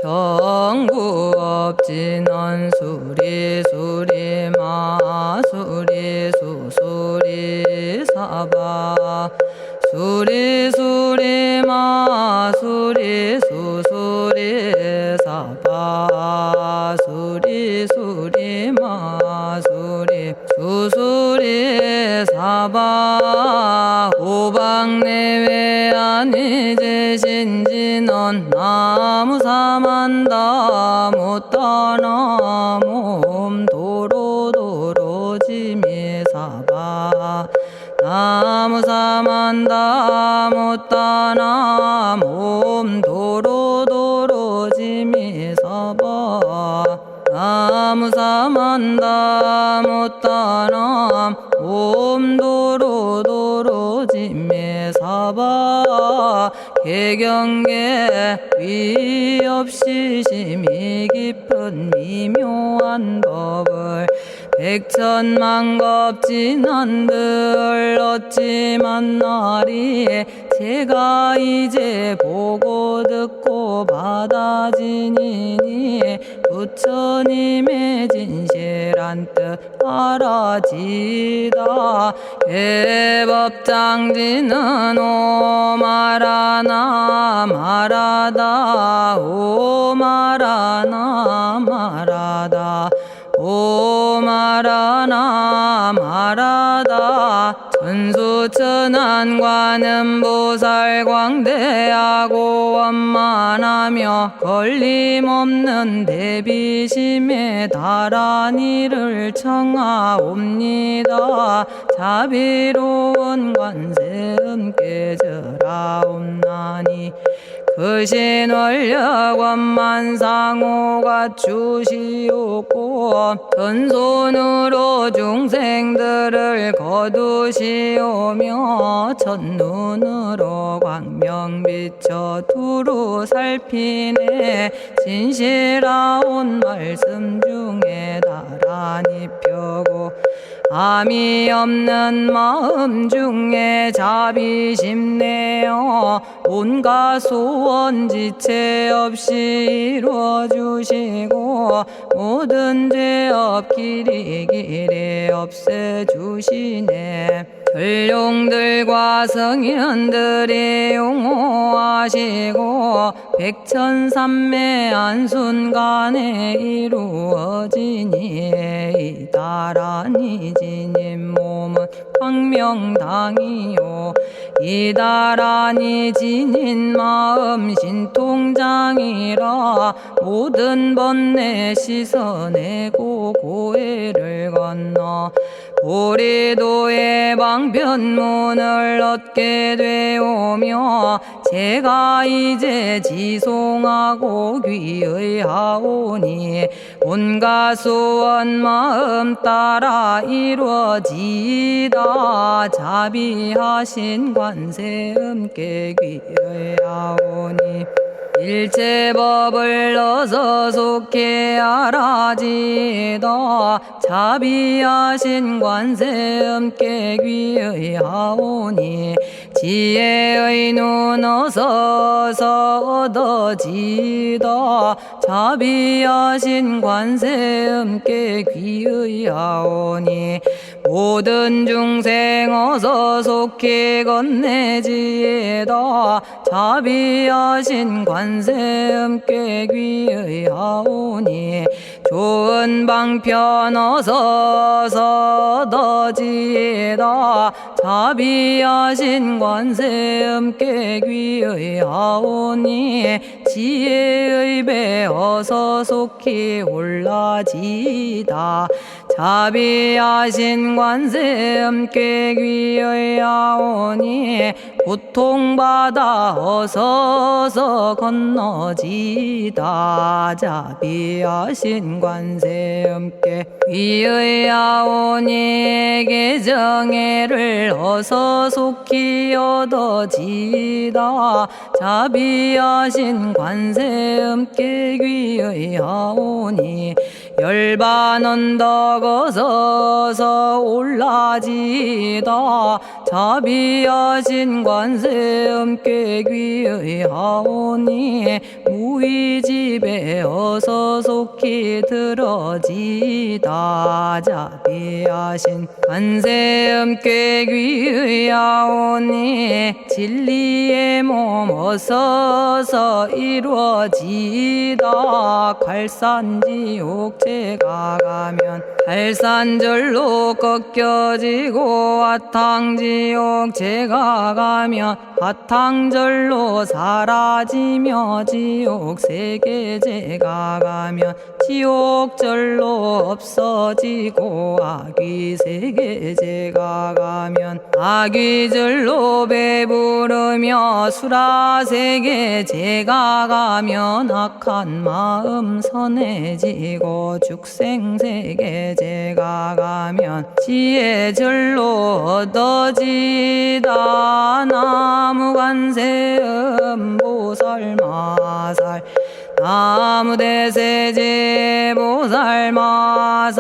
정구업진원 수리수리 마수리 수수리 사바 수리수리 마수리 수수리 사바 수리수리 마수리 수수리 사바 오방내외 안이제신진원 나무사만다 못다나 몸 도로도로지미사바 나무사만다 못다나 몸 도로도로지미사바 나무사만다 못다나 몸 도로도로지미사바 개경계 위없이 심히 깊은 미묘한 법을 백천만겁진한들 어찌 만나리 제가 이제 보고 듣고 받아지니니 부처님의 진실한 뜻 알아지다 해법장지는 오마라나 마라다 오마라나 마라다 오마라나 마라다 천수천안관음 보살 광대하고 원만하며 걸림없는 대비심에 달한 이를 청하옵니다. 자비로운 관세음께 절하옵나니 그신 원력 원만상호가 주시옵고 전손으로 중생들을 거두시오며 첫눈으로 광명 비쳐 두루 살피네 진실하온 말씀 중에 나란히 펴고 암이 없는 마음 중에 자비심 내어 온갖 소원 지체 없이 이루어주시고 모든 죄 없기리 길이 없애주시네 전룡들과 성인들이 용호하시고 백천삼매 한순간에 이루어지니 이다라니 지님 몸은 광명당이요 이다라니 지닌 마음 신통장이라 모든 번뇌 씻어내고 고해를 건너 보리도의 방편문을 얻게 되오며 제가 이제 지송하고 귀의하오니 온갖 소원 마음 따라 이루어지다 자비하신 관세음께 귀의하오니 일체법을 어서 속히 알아지다 자비하신 관세음께 귀의하오니 지혜의 눈 어서 얻어지다 자비하신 관세음께 귀의하오니 모든 중생 어서 속히 건네지다 자비하신 관세음께 귀의하오니 좋은 방편 어서 얻어지다 자비하신 관세음께 귀의하오니 지혜의 배 어서 속히 올라지다 자비하신 관세음께 귀의하오니 고통받아 어서 건너지다 자비하신 관세음께 귀의하오니 개정애를 어서 속히 얻어지다 자비하신 관세음께 귀의하오니 열반 언덕 어서 올라지다 자비하신 관세음께 귀의하오니 무의집에 어서 속히 들어지다. 자비하신 관세음께 귀의하오니 진리의 몸 어서서 이루어지다. 갈산지옥 제가 가면 갈산절로 꺾여지고 화탕지옥 제가 가면 화탕절로 사라지며 지옥 세계 제가 가면 지옥절로 없어지고 아귀 세계 제가 가면 아귀절로 배부르며 수라 세계 제가 가면 악한 마음 선해지고 죽생 세계 제가 가면 지혜절로 얻어지다. 나무관세음 보살마살 나무대세제 보살마살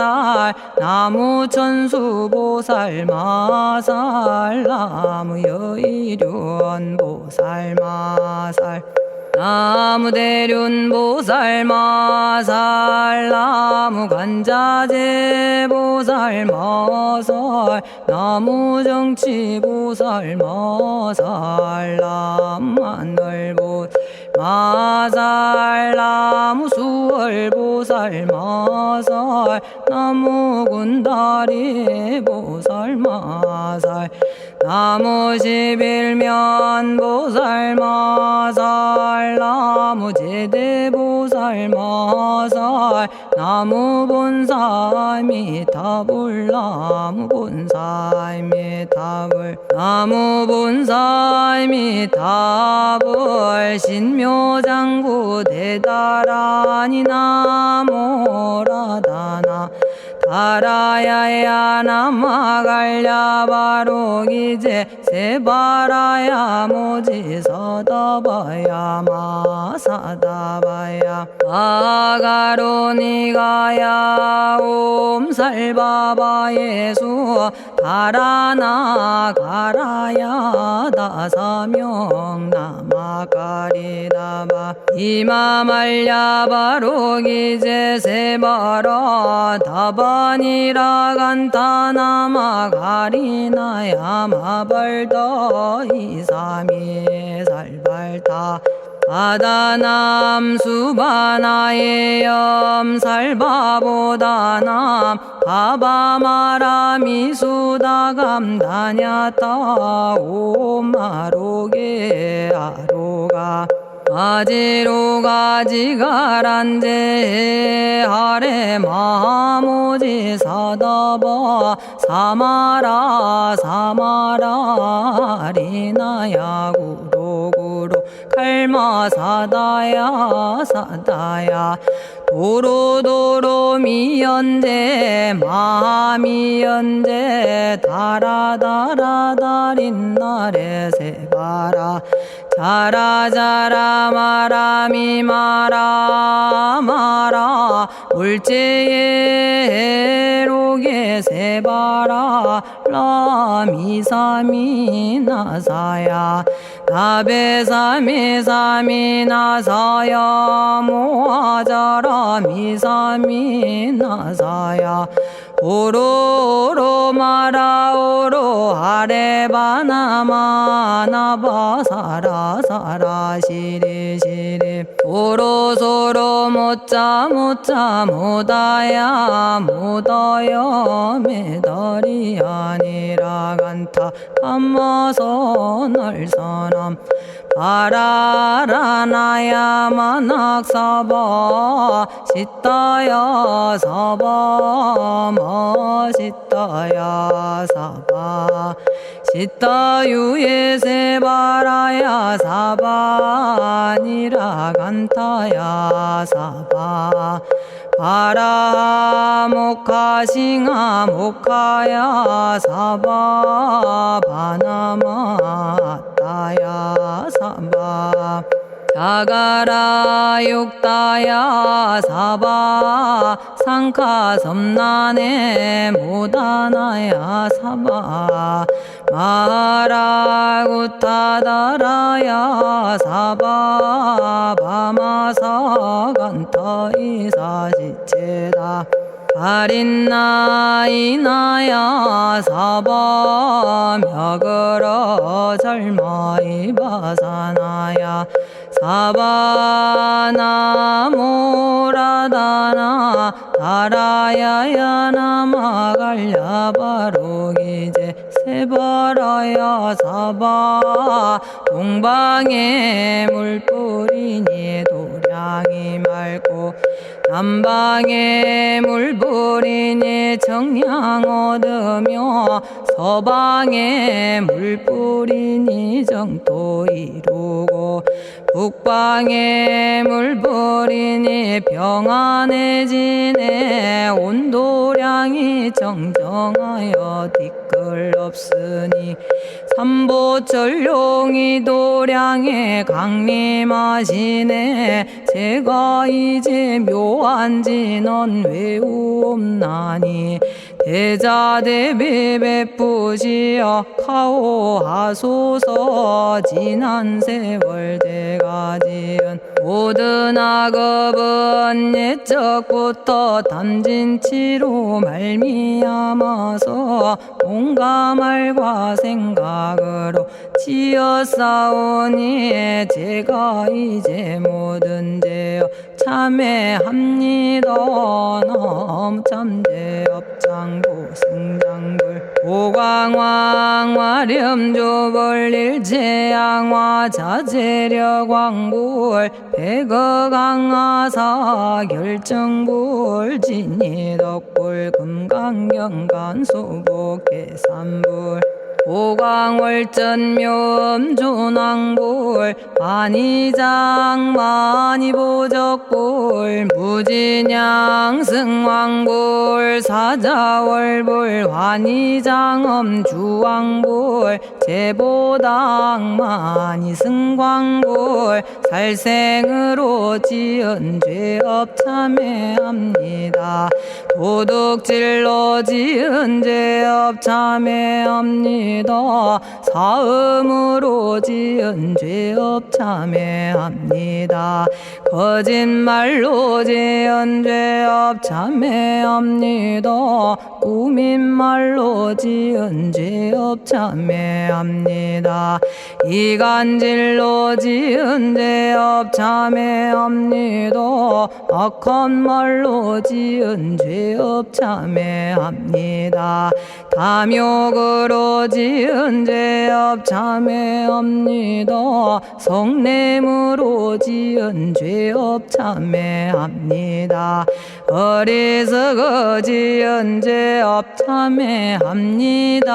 나무천수 보살마살 나무여의륜 보살마살 나무대륜 보살마살 나무간자재 보살마살 나무정치 보살마살 나무하늘 보살마살 나무수월 보살마살 나무군다리 보살마살 나무십일면 보살마살 나무제대 보살마살 나무본사미타불 나무본사미타불 나무본사미타불 신묘장구 대다라니 나모라다나 다라야야 남아갈랴 바로기제 세바라야 모지서다바야 마사다바야 아가로니가야 옴살바바 예수 다라나 가라야 다사명 나마가리다바 이마말랴 바로기제 세바라 다바니라 간타나마 가리나야 마발더 이사미 살발타 바다남 수바나의 염살바보다남 바바마라미 수다감다냐타 오마로게 아로가 아지로가 지가란제 하레 마모지 사다바 사마라 사마라 리나야 구로구로 칼마 사다야 사다야 도로도로 미연제 마미연제 다라다라다린나레 세바라 자라자라 마라미 마라 마라 울제에 로게 세바라 라미사미 나사야 나베사미사미 나사야 모아자라 미사미 나사야 오로로 마라오로 아레바나마 나바사라 사라 시리 시리 오로소로 못자 못자 못다야 못다야 메달이 아니라 간타 담마서 날선함 바라라나야 만학사바 시타야 사바 마시타야 사바 시타유예 세바라야 사바니라 간타야 사바 바라 모카싱아 모카야 사바 바나마 따야 사바 자가라 육다야 사바 상카 섬나네 모다나야 사바 마라구타다라야 사바바마사간타 이사시체다 가린나이나야 사바며그러 절마이바사나야 사바나모라다나 다라야야 나마갈야바로기제 세바라야 사바 동방에 물뿌리니 도량이 맑고 남방에 물뿌리니 정량 얻으며 서방에 물뿌리니 정토 이루고 북방에 물뿌리니 평안해지네 온도량이 정정하여 뒤끌 없으니 삼보철룡이 도량에 강림하시네 제가 이제 묘한 진언 외우옵나니 대자대비 베푸시어 카오하소서 지난 세월 제가 지은 모든 악업은 옛적부터 탐진치로 말미암아서 온갖 말과 생각으로 지었사오니 제가 이제 모든 죄업 참회합니다. 너무 참죄업장고 승장불 오광왕 화렴조벌 일체양화 자재력왕불 백어강하사 결정불 진이덕불 금강경간소복계산불 오광월전묘음존왕불 안희장 만이보적불 무진양승왕불 사자월불 환희장엄 주왕불 제보당 만이승광불 살생으로 지은 죄업 참회합니다. 도둑질로 지은 죄업 참회합니다. 사음으로 지은 죄업 참회합니다. 거짓말로 지은 죄업 참회합니다. 꾸민말로 지은 죄업 참회합니다. 이간질로 지은 죄업 참회합니다. 악한 말로 지은 죄업 참회합니다. 탐욕으로 지은 죄업 참회합니다. 성냄으로 지은 죄업 참회합니다. 어리석어 지은 죄업 참회합니다.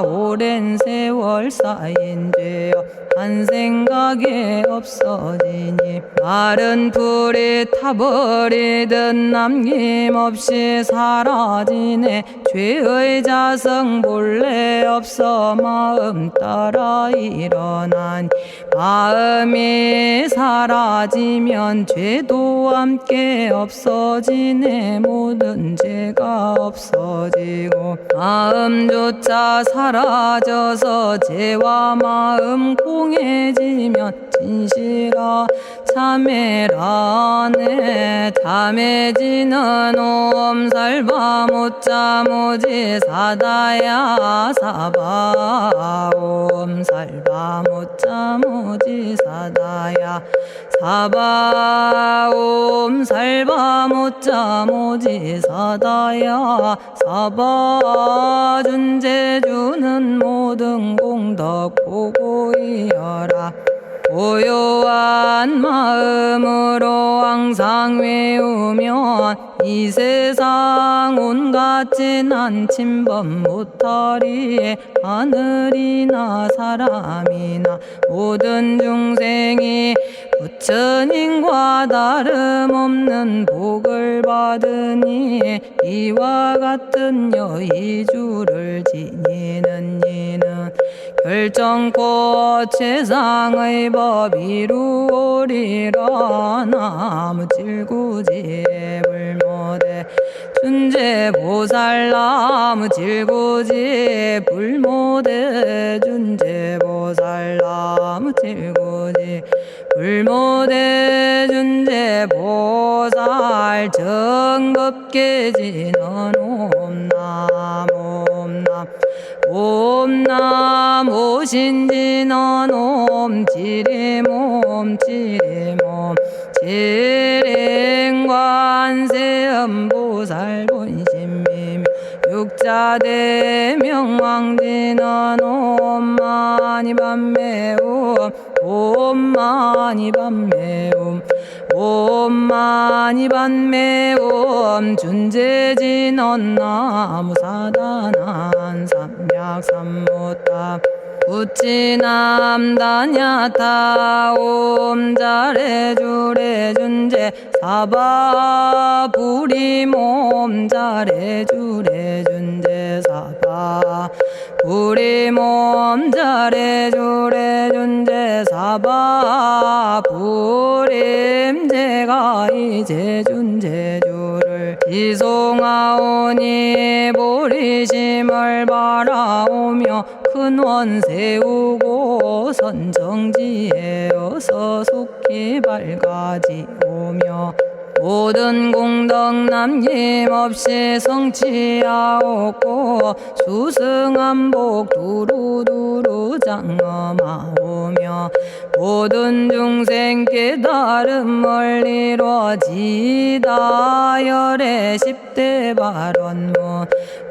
오랜 세월 쌓인 죄업 한 생각에 없어지니 마른 풀이 타버리듯 남김없이 사라지네. 죄의 자성 본래 없어 마음 따라 일어나니 마음이 사라지면 죄도 함께 없어지네. 모든 죄가 없어지고 마음조차 사라져서 죄와 마음 공해지면 진실아 참회라네. 참해지는 옴살바 못자모지 사다야 사바 옴살바 못자모지 사다야 사바 옴살바 못자모지 사다야 사바 준제주는 모든 공덕 보고이여라. 고요한 마음으로 항상 외우면 이 세상 온갖 진한 침범 못하리. 하늘이나 사람이나 모든 중생이 부처님과 다름없는 복을 받으니 이와 같은 여의주를 지니는 이는 결정코 최상의 법 이루오리라. 나무질구지불모대 준제보살나무 질구지 불모대 준제보살나무 질구지 불모대 준제보살 정겁계지는 옴남 옴남 옴남 오신지는 옴지리몸 지리몸 지랭관세음보살 본심미며 육자대명왕지는 옴마니밤매옴 옴마니밤매옴 옴마니밤매옴 준제진언 나무사다난 삼약삼무타 우치남다냐타 옴자레주레 준제 사바부리몸 자레주레 준제 사바 부리몸 자레주레 준제 사바 부림 제가 이제 준제주를 지송하오니 보리심을 바라오며 큰원 세우고 선정지에 어서 속히 밝아지오며 모든 공덕 남김없이 성취하옵고 수승한복 두루두루 장엄하오며 모든 중생 깨달음을 이루어지다 열의 10대 발언문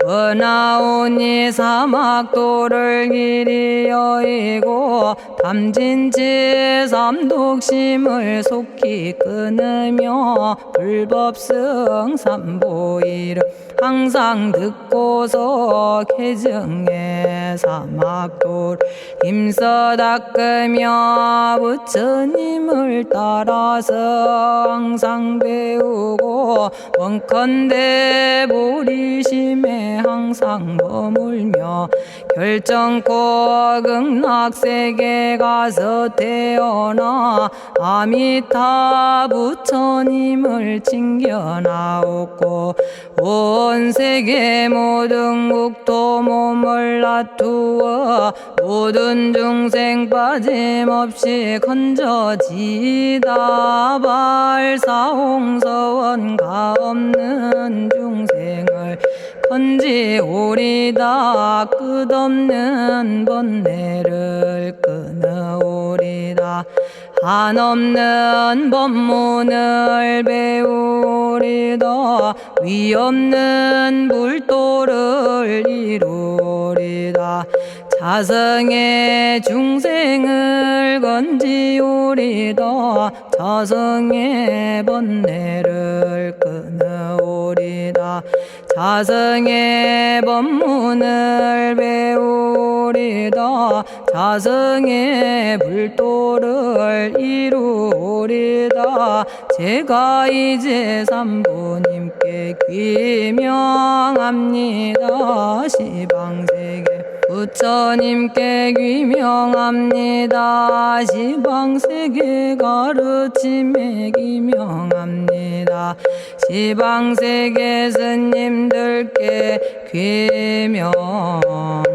은하오니 사막도를 길이 여의고 탐진치 삼독심을 속히 끊으며 불법승 삼보이를 항상 듣고서 개정해 사막도를 힘써 닦으며 부처님을 따라서 항상 배우고 원컨대 보리심에 항상 머물며 결정코 극락세계 가서 태어나 아미타 부처님을 칭견하옵고 온 세계 모든 국토 몸을 놔두어 모든 중생 빠짐없이 건져지다 발사홍서원 가없는 중생을 건지오리다 끝없는 번뇌를 끊어오리다 한없는 법문을 배우리다 위없는 불도를 이루리다 자성의 중생을 건지오리다 자성의 번뇌를 끊어오리다 자성의 법문을 배우리다 자성의 불도를 이루리다 제가 이제 삼부님께 귀명합니다 시방세계 부처님께 귀명합니다 시방세계 가르침에 귀명합니다 시방세계 스님들께 귀명합니다.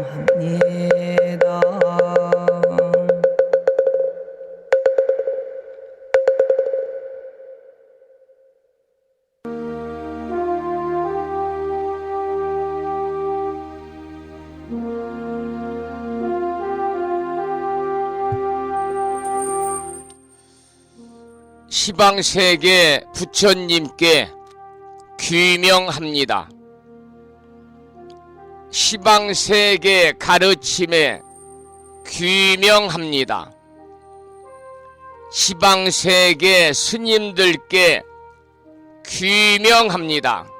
시방세계 부처님께 귀명합니다. 시방세계 가르침에 귀명합니다. 시방세계 스님들께 귀명합니다.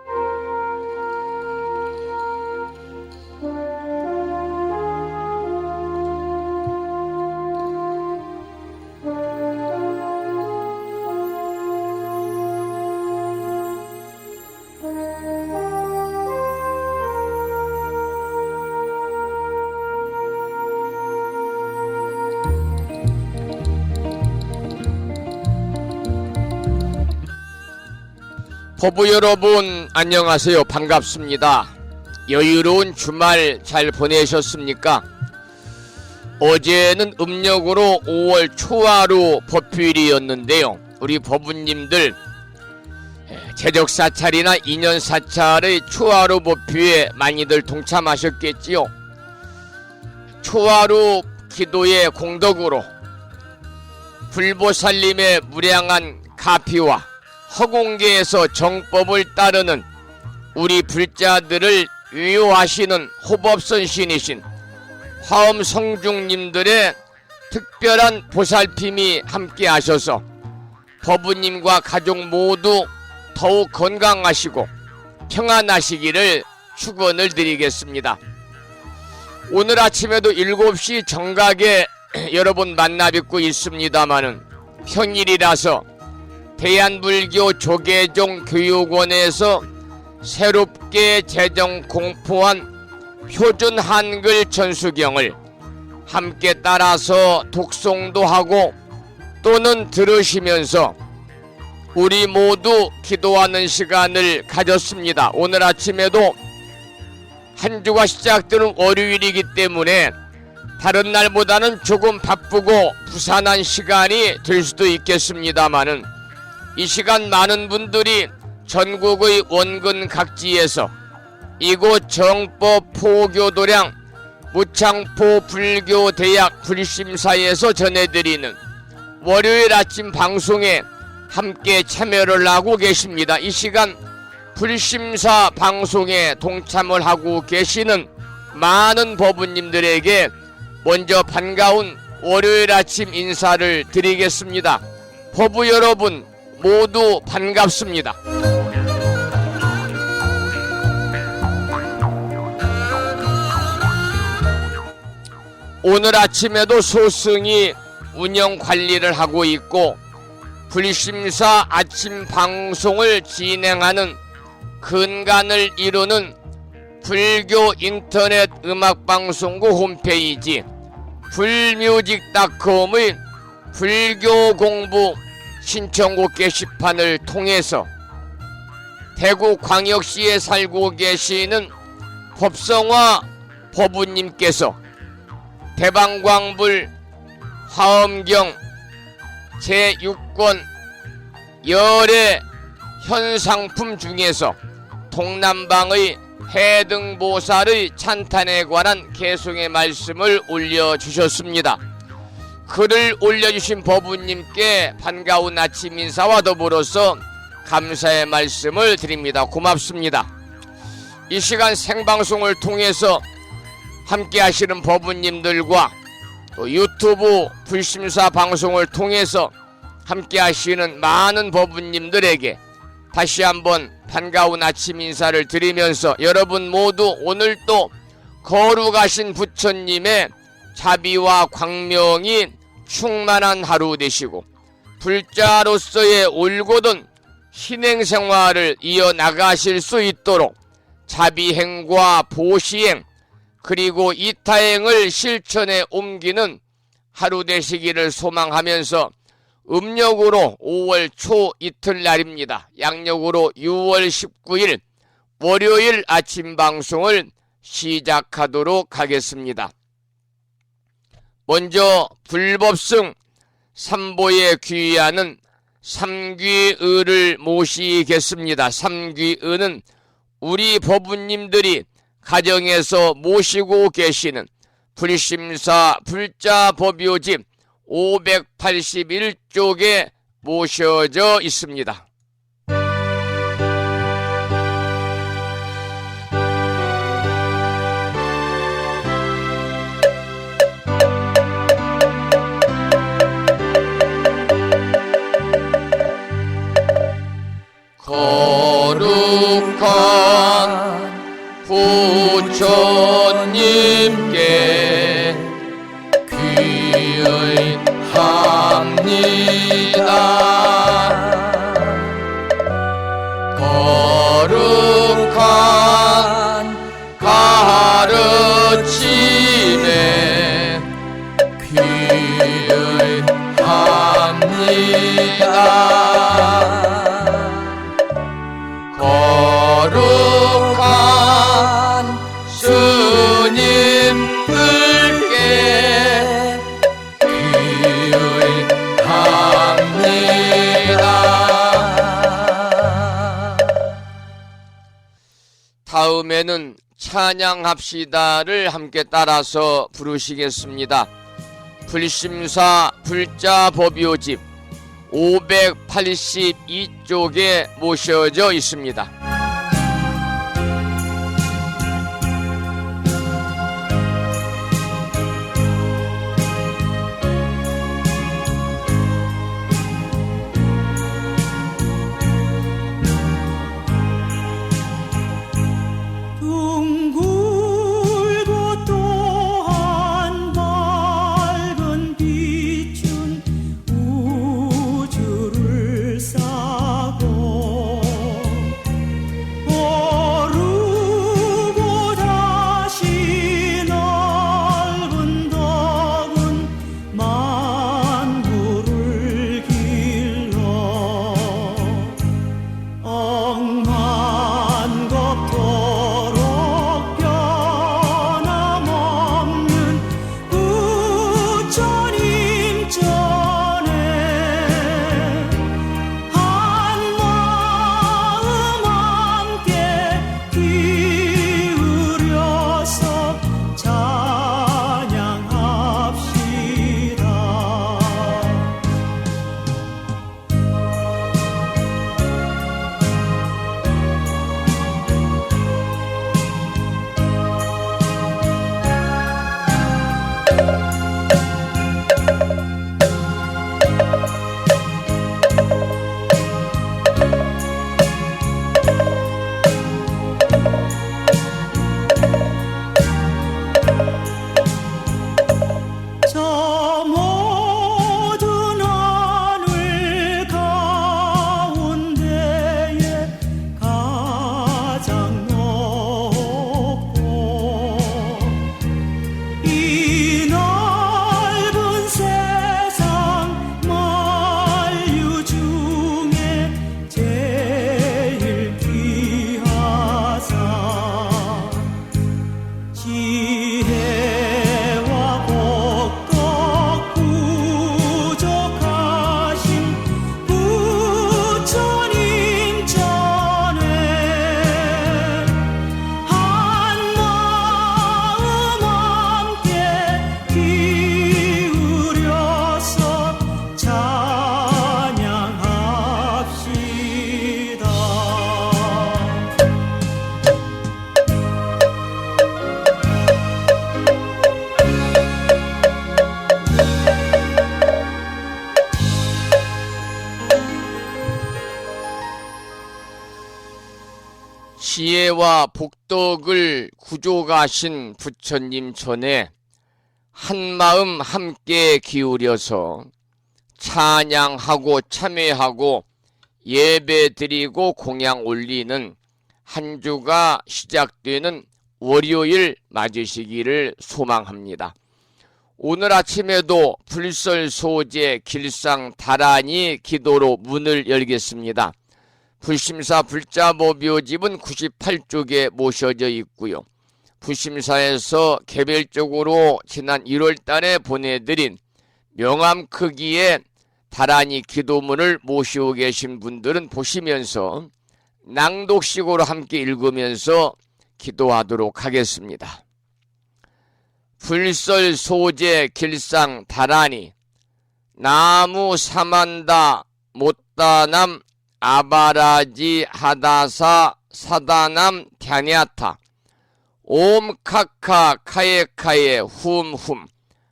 법부 여러분 안녕하세요. 반갑습니다. 여유로운 주말 잘 보내셨습니까? 어제는 음력으로 5월 초하루 법휴일이었는데요. 우리 법부님들 제적사찰이나 인연사찰의 초하루 법휴에 많이들 동참하셨겠지요. 초하루 기도의 공덕으로 불보살님의 무량한 가피와 허공계에서 정법을 따르는 우리 불자들을 위로하시는 호법선신이신 화엄성중님들의 특별한 보살핌이 함께 하셔서 법부님과 가족 모두 더욱 건강하시고 평안하시기를 축원을 드리겠습니다. 오늘 아침에도 7시 정각에 여러분 만나 뵙고 있습니다마는 평일이라서 대한불교 조계종 교육원에서 새롭게 제정 공포한 표준 한글 전수경을 함께 따라서 독송도 하고 또는 들으시면서 우리 모두 기도하는 시간을 가졌습니다. 오늘 아침에도 한 주가 시작되는 월요일이기 때문에 다른 날보다는 조금 바쁘고 부산한 시간이 될 수도 있겠습니다마는 이 시간 많은 분들이 전국의 원근 각지에서 이곳 정법 포교도량 무창포 불교대학 불심사에서 전해드리는 월요일 아침 방송에 함께 참여를 하고 계십니다. 이 시간 불심사 방송에 동참을 하고 계시는 많은 법부님들에게 먼저 반가운 월요일 아침 인사를 드리겠습니다. 법부 여러분 모두 반갑습니다. 오늘 아침에도 소승이 운영 관리를 하고 있고 불심사 아침 방송을 진행하는 근간을 이루는 불교 인터넷 음악방송국 홈페이지 불뮤직닷컴의 불교 공부 신청곡 게시판을 통해서 대구광역시에 살고 계시는 법성화 법부님께서 대방광불 화엄경 제6권 열의 현상품 중에서 동남방의 해등보살의 찬탄에 관한 개송의 말씀을 올려주셨습니다. 글을 올려주신 법부님께 반가운 아침 인사와 더불어서 감사의 말씀을 드립니다. 고맙습니다. 이 시간 생방송을 통해서 함께 하시는 법부님들과 또 유튜브 불심사 방송을 통해서 함께 하시는 많은 법부님들에게 다시 한번 반가운 아침 인사를 드리면서 여러분 모두 오늘도 거룩하신 부처님의 자비와 광명이 충만한 하루 되시고 불자로서의 올곧은 신행생활을 이어나가실 수 있도록 자비행과 보시행 그리고 이타행을 실천에 옮기는 하루 되시기를 소망하면서 음력으로 5월 초 이틀날입니다. 양력으로 6월 19일 월요일 아침 방송을 시작하도록 하겠습니다. 먼저 불법승 삼보에 귀의하는 삼귀의를 모시겠습니다. 삼귀의는 우리 법부님들이 가정에서 모시고 계시는 불심사 불자법요집 581쪽에 모셔져 있습니다. 거룩한 부처님께 귀의합니다. 거룩한 가르침에 귀의합니다. 거룩한 스님들께 귀의합니다. 다음에는 찬양합시다를 함께 따라서 부르시겠습니다. 불심사 불자법요집 582쪽에 모셔져 있습니다. 지혜와 복덕을 구족하신 부처님 전에 한마음 함께 기울여서 찬양하고 참회하고 예배드리고 공양 올리는 한 주가 시작되는 월요일 맞으시기를 소망합니다. 오늘 아침에도 불설소재 길상 다란이 기도로 문을 열겠습니다. 불심사 불자법요집은 98쪽에 모셔져 있고요. 불심사에서 개별적으로 지난 1월 달에 보내드린 명함 크기의 다란이 기도문을 모시고 계신 분들은 보시면서 낭독식으로 함께 읽으면서 기도하도록 하겠습니다. 불설소재 길상 다란이 나무 사만다 못다남 아바라지 하다사 사다남 갸냐타 옴카카 카예카예 훔훔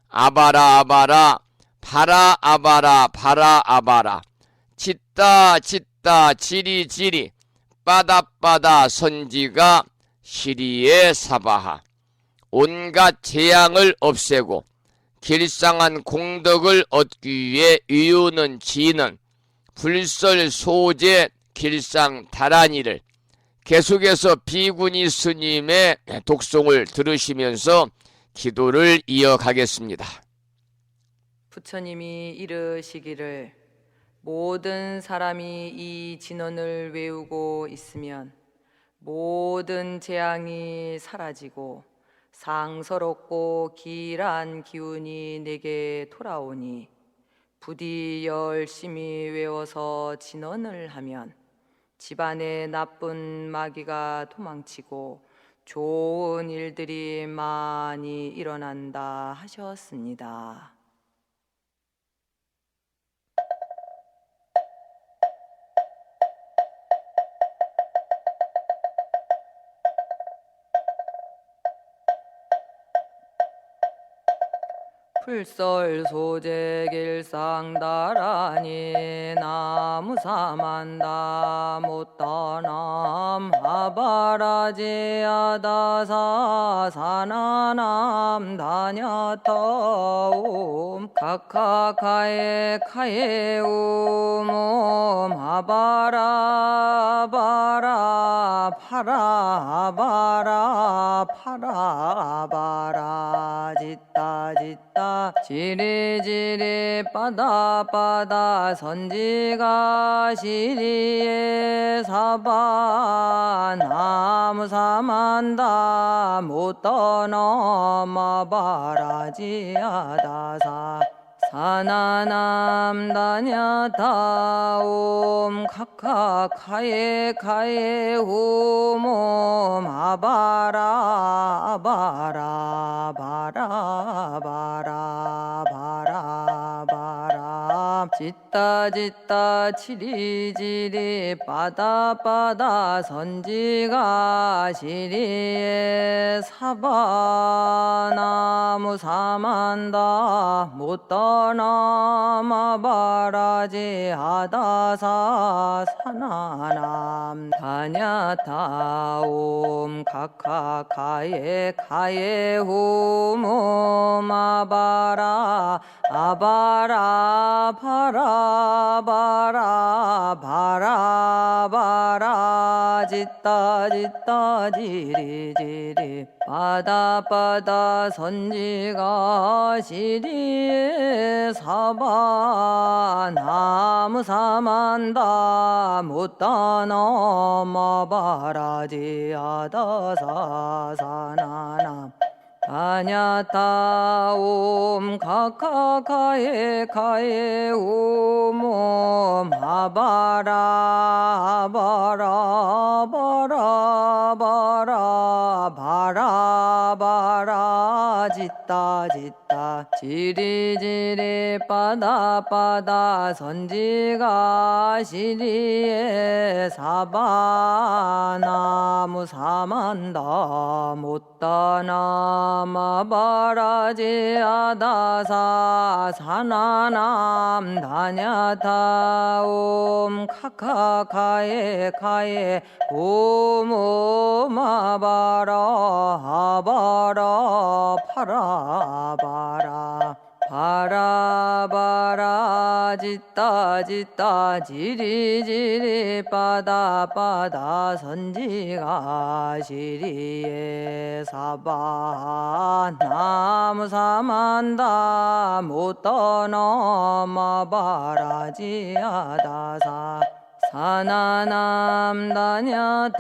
아바라 아바라 바라 아바라 바라 아바라 짓다 짓다 지리 지리 빠다빠다 선지가 시리에 사바하 온갖 재앙을 없애고 길상한 공덕을 얻기 위해 이유는 지는 불설소재 길상 다란이를 계속해서 비구니 스님의 독송을 들으시면서 기도를 이어가겠습니다. 부처님이 이르시기를 모든 사람이 이 진언을 외우고 있으면 모든 재앙이 사라지고 상서롭고 길한 기운이 내게 돌아오니 부디 열심히 외워서 진언을 하면 집안에 나쁜 마귀가 도망치고 좋은 일들이 많이 일어난다 하셨습니다. 풀설소재길상다라니 나무사만다 못다남 하바라지아다사 사나남 다냐타옴 카카카에 카에움 하바라바라 파라바라 파라바라 짓다 지리지리 빠다빠다 선지가 시리에 사바 나무사만다 못떠넘어 바라지아다사 사나남 다냐타옴 카카카에 카에 후몸 아바라 아바라 바라 바라 바라 바라 짓다 지리지리 빠다빠다 선지가 시리에 사바나무 사만다 못떠넘어 바라지아다사 사나남 다냐타옴 카카카에 카에 후몸 아바라 아바라 바라 바라 바라 바라 짓다 지리지리 빠다빠다 선지가 시리에 사바 나무 사만다 못다넘어 바라지아다사 사나남 다냐타옴 카카카에 카에 오몸 아바라 바라 바라 바라 바라 바라 짓다 지리지리 빠다빠다 선지가 시리에 사바 나무 사만다 못다남아 바라지아다사 사나남 다냐타옴 카카카에 카에 오모마 바라 아바라 파라바라 바라바라 짓다 지리지리 빠다빠다 선지가 시리에 사바 나무 사만다 못떠넘어 바라지아다사 사나남 다냐타옴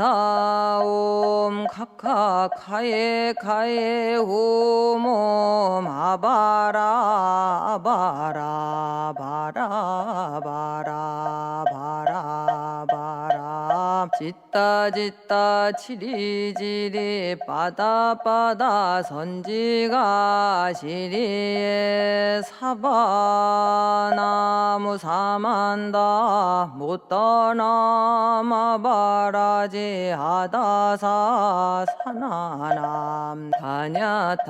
카카카에 카에 후몸 아바라 바라 바라 바라 바라 바라 짓다 지리지리 빠다빠다 선지가 시리에 사바 나무 사만다 못떠넘어 바라지아다사 사나남 다냐타옴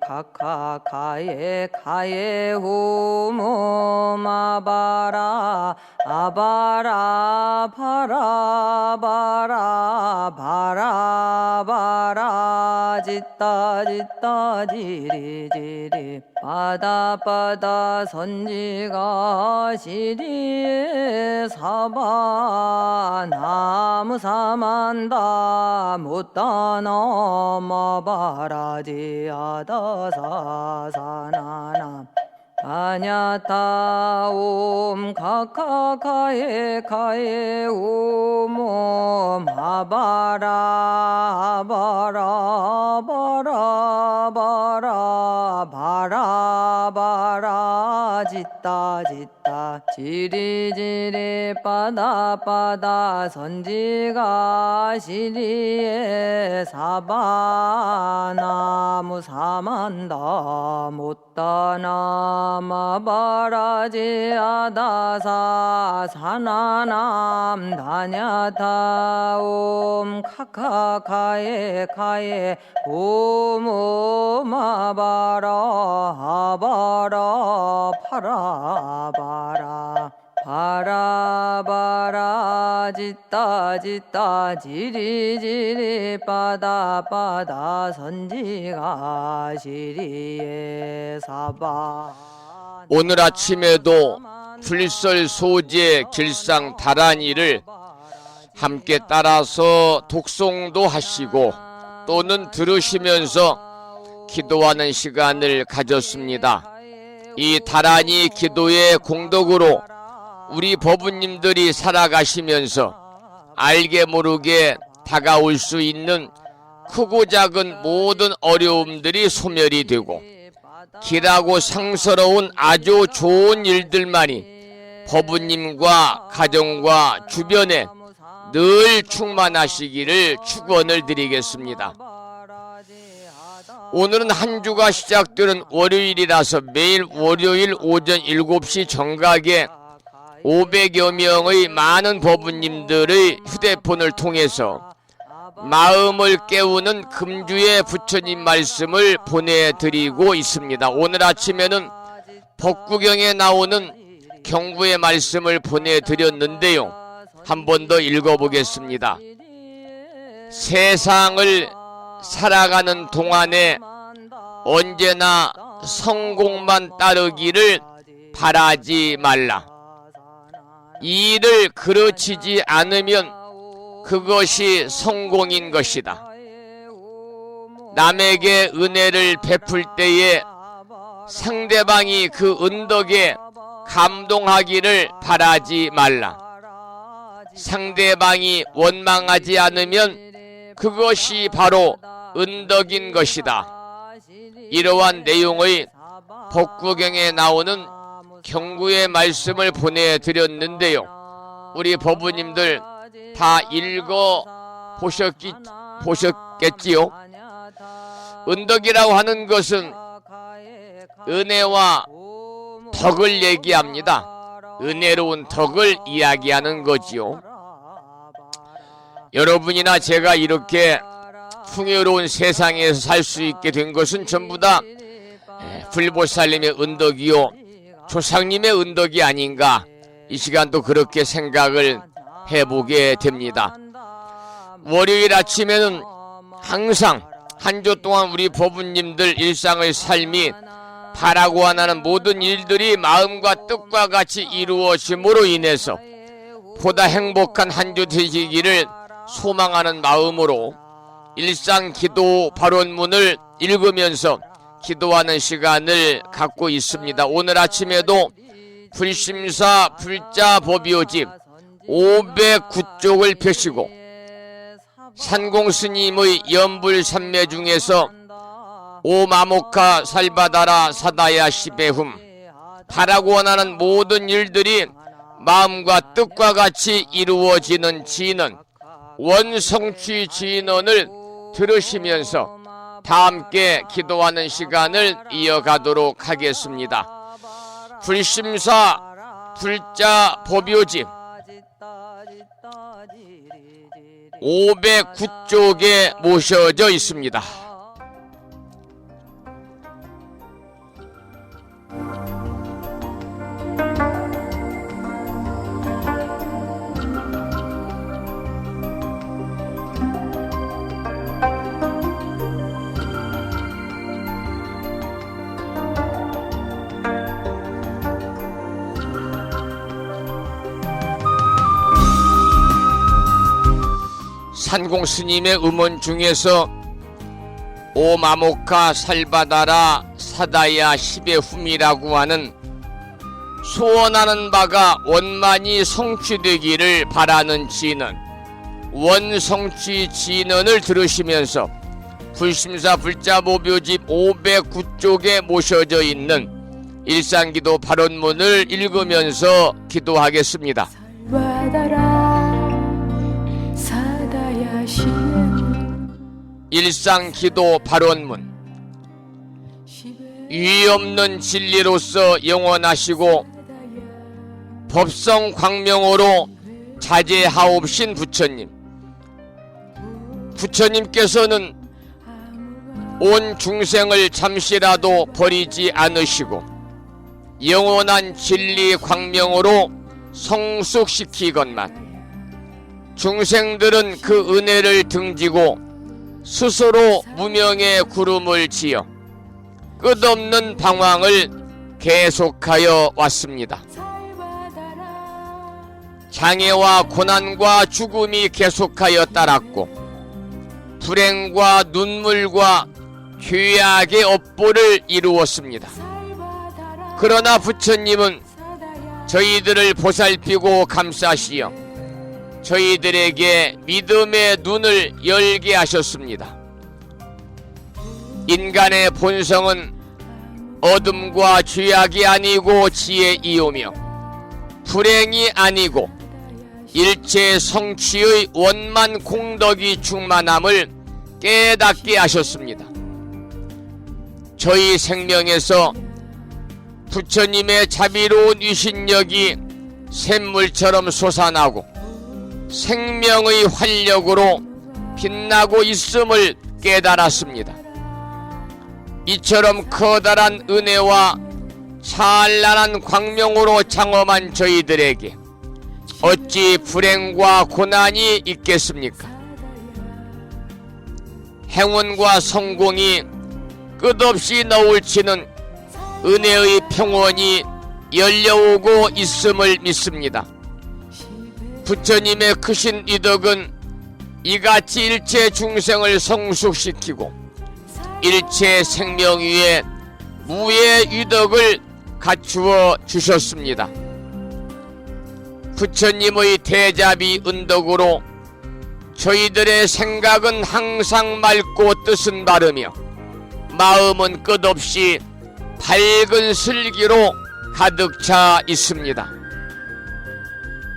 카카카에 카에 후몸 아바라 아바라 바라 바라 바라 바라 짓다 지리지리 빠다빠다 선지가 시리에 사바 나무 사만다 못다넘어 바라지아다사 사나남 아냐타 옴 카카카에 카에 오모 마바라 바라 바라 바라 바라 바라 짓다 짓다 지리지리 빠다 빠다 선지가 시리에 사바나무 사만다 못다나 마바라지 아다사 사나남 다냐타 옴 카카카에 카에 오모 마바라 하바라 파라바라 바라바라 짓다 짓다 지리지리 빠다 빠다 선지가 시리에 사바. 오늘 아침에도 불설 소재 길상 다란이를 함께 따라서 독송도 하시고 또는 들으시면서 기도하는 시간을 가졌습니다. 이 다란이 기도의 공덕으로 우리 법부님들이 살아가시면서 알게 모르게 다가올 수 있는 크고 작은 모든 어려움들이 소멸이 되고 길하고 상서로운 아주 좋은 일들만이 법부님과 가정과 주변에 늘 충만하시기를 축원을 드리겠습니다. 오늘은 한 주가 시작되는 월요일이라서 매일 월요일 오전 7시 정각에 500여 명의 많은 법부님들의 휴대폰을 통해서 마음을 깨우는 금주의 부처님 말씀을 보내드리고 있습니다. 오늘 아침에는 법구경에 나오는 경구의 말씀을 보내드렸는데요. 한 번 더 읽어보겠습니다. 세상을 살아가는 동안에 언제나 성공만 따르기를 바라지 말라. 이 일을 그르치지 않으면 그것이 성공인 것이다. 남에게 은혜를 베풀 때에 상대방이 그 은덕에 감동하기를 바라지 말라. 상대방이 원망하지 않으면 그것이 바로 은덕인 것이다. 이러한 내용의 법구경에 나오는 경구의 말씀을 보내드렸는데요. 우리 법부님들 다 읽어 보셨겠지요? 은덕이라고 하는 것은 은혜와 덕을 얘기합니다. 은혜로운 덕을 이야기하는 거지요. 여러분이나 제가 이렇게 풍요로운 세상에서 살 수 있게 된 것은 전부 다 불보살님의 은덕이요 조상님의 은덕이 아닌가, 이 시간도 그렇게 생각을 해보게 됩니다. 월요일 아침에는 항상 한 주 동안 우리 법부님들 일상의 삶이 바라고 하는 모든 일들이 마음과 뜻과 같이 이루어짐으로 인해서 보다 행복한 한 주 되시기를 소망하는 마음으로 일상 기도 발언문을 읽으면서 기도하는 시간을 갖고 있습니다. 오늘 아침에도 불심사 불자 법요집 509쪽을 펴시고 산공스님의 연불산매 중에서 오마모카 살바다라 사다야 시베훔, 바라고 원하는 모든 일들이 마음과 뜻과 같이 이루어지는 진언, 원성취 진언을 들으시면서 다 함께 기도하는 시간을 이어가도록 하겠습니다. 불심사 불자 법요집 509쪽에 모셔져 있습니다. 산공 스님의 음원 중에서 오마모카 살바다라 사다야 시베훔이라고 하는 소원하는 바가 원만히 성취되기를 바라는 진언, 원성취 진언을 들으시면서 불심사 불자보묘집 509쪽에 모셔져 있는 일상기도 발언문을 읽으면서 기도하겠습니다. 일상기도 발언문. 유의 없는 진리로서 영원하시고 법성 광명으로 자제하옵신 부처님. 부처님께서는 온 중생을 잠시라도 버리지 않으시고 영원한 진리 광명으로 성숙시키건만 중생들은 그 은혜를 등지고 스스로 무명의 구름을 지어 끝없는 방황을 계속하여 왔습니다. 장애와 고난과 죽음이 계속하여 따랐고 불행과 눈물과 죄악의 업보를 이루었습니다. 그러나 부처님은 저희들을 보살피고 감싸시어 저희들에게 믿음의 눈을 열게 하셨습니다. 인간의 본성은 어둠과 죄악이 아니고 지혜이오며 불행이 아니고 일체 성취의 원만 공덕이 충만함을 깨닫게 하셨습니다. 저희 생명에서 부처님의 자비로운 유신력이 샘물처럼 솟아나고 생명의 활력으로 빛나고 있음을 깨달았습니다. 이처럼 커다란 은혜와 찬란한 광명으로 장엄한 저희들에게 어찌 불행과 고난이 있겠습니까? 행운과 성공이 끝없이 너울치는 은혜의 평원이 열려오고 있음을 믿습니다. 부처님의 크신 이덕은 이같이 일체 중생을 성숙시키고 일체 생명 위에 무의 유덕을 갖추어 주셨습니다. 부처님의 대자비 은덕으로 저희들의 생각은 항상 맑고 뜻은 바르며 마음은 끝없이 밝은 슬기로 가득 차 있습니다.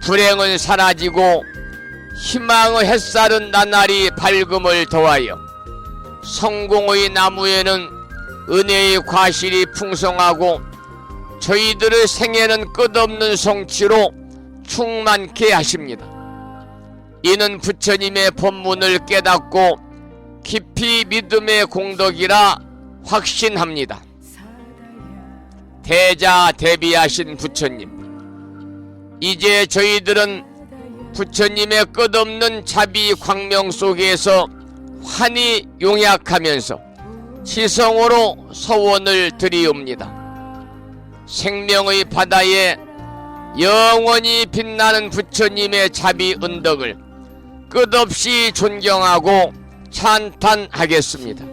불행은 사라지고 희망의 햇살은 나날이 밝음을 더하여 성공의 나무에는 은혜의 과실이 풍성하고 저희들의 생애는 끝없는 성취로 충만케 하십니다. 이는 부처님의 법문을 깨닫고 깊이 믿음의 공덕이라 확신합니다. 대자대비하신 부처님, 이제 저희들은 부처님의 끝없는 자비 광명 속에서 환히 용약하면서 지성으로 서원을 드리옵니다. 생명의 바다에 영원히 빛나는 부처님의 자비 은덕을 끝없이 존경하고 찬탄하겠습니다.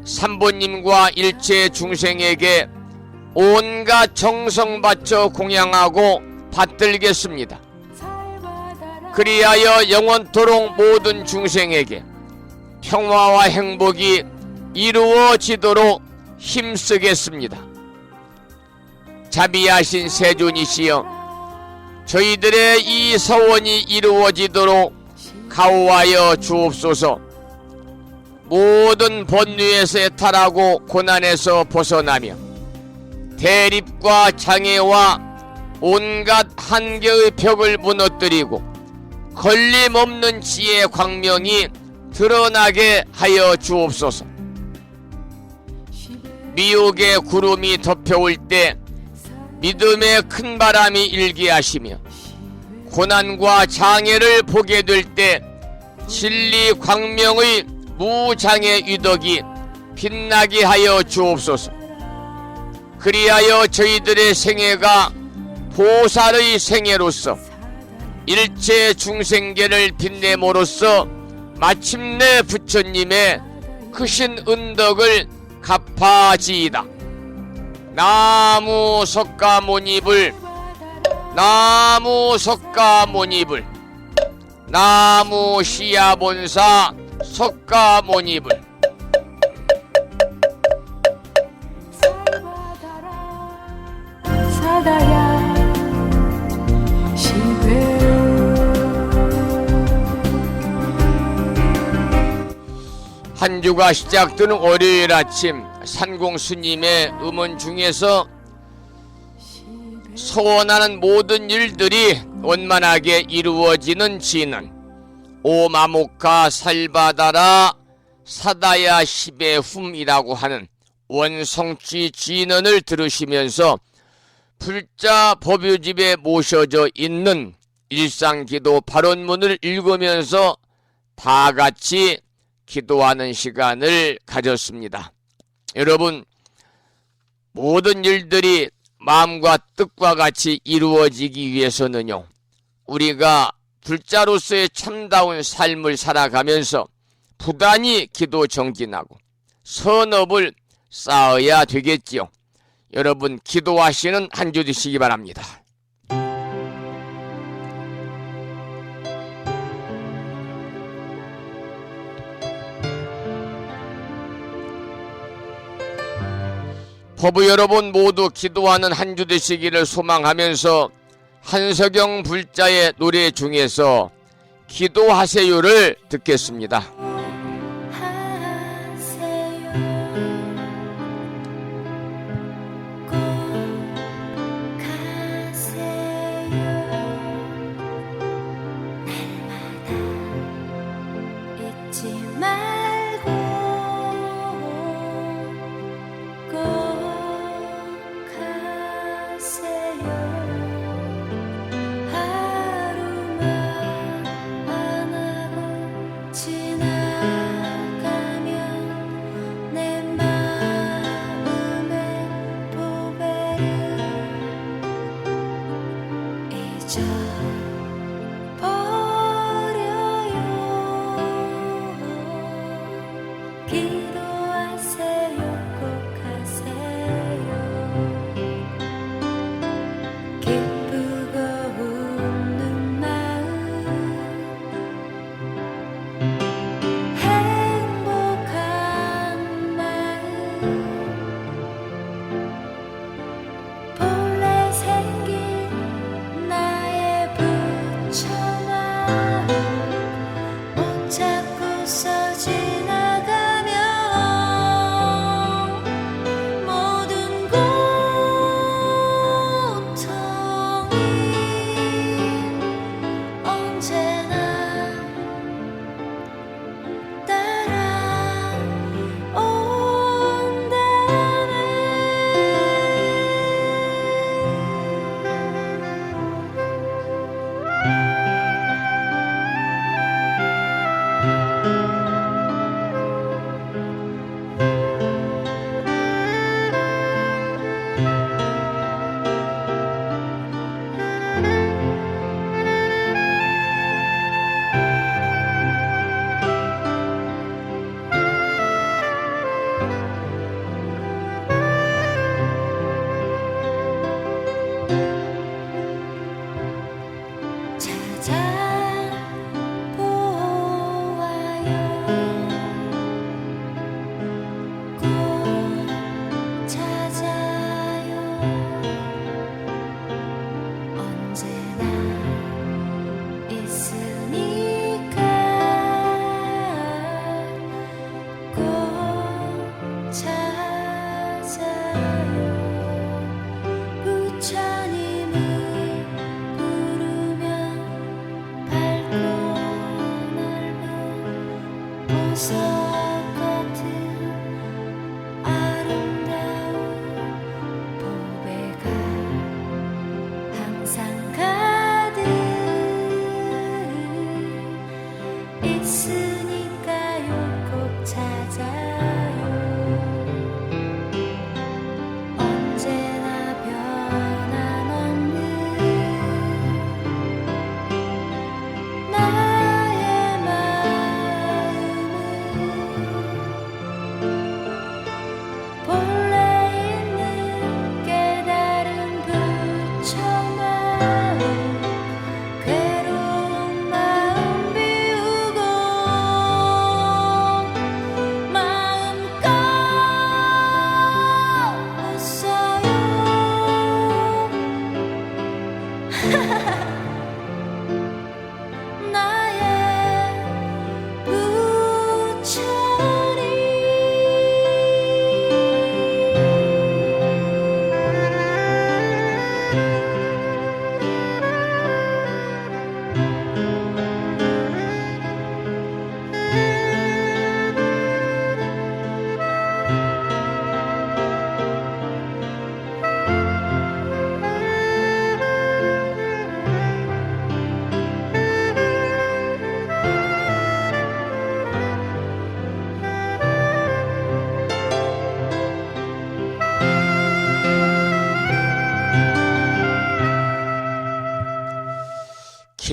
삼보님과 일체 중생에게 온갖 정성 바쳐 공양하고 받들겠습니다. 그리하여 영원토록 모든 중생에게 평화와 행복이 이루어지도록 힘쓰겠습니다. 자비하신 세존이시여, 저희들의 이 서원이 이루어지도록 가호하여 주옵소서. 모든 번뇌에서 해탈하고 고난에서 벗어나며 대립과 장애와 온갖 한계의 벽을 무너뜨리고 걸림없는 지혜의 광명이 드러나게 하여 주옵소서. 미혹의 구름이 덮여올 때 믿음의 큰 바람이 일게 하시며 고난과 장애를 보게 될 때 진리 광명의 무장애 유덕이 빛나게 하여 주옵소서. 그리하여 저희들의 생애가 보살의 생애로서 일체 중생계를 빛냄으로써 마침내 부처님의 크신 은덕을 갚아지이다. 나무 석가모니불, 나무 석가모니불, 나무 시야본사 석가모니불. 사다야 시베 한 주가 시작되는 월요일 아침 산공 스님의 음원 중에서 소원하는 모든 일들이 원만하게 이루어지는 진은 오마모카 살바다라 사다야 시베훔이라고 하는 원성취 진언을 들으시면서 불자 법유집에 모셔져 있는 일상기도 발언문을 읽으면서 다 같이 기도하는 시간을 가졌습니다. 여러분, 모든 일들이 마음과 뜻과 같이 이루어지기 위해서는요, 우리가 불자로서의 참다운 삶을 살아가면서 부단히 기도 정진하고 선업을 쌓아야 되겠지요. 여러분, 기도하시는 한 주 되시기 바랍니다. 법부 여러분 모두 기도하는 한 주 되시기를 소망하면서 한석영 불자의 노래 중에서 기도하세요를 듣겠습니다.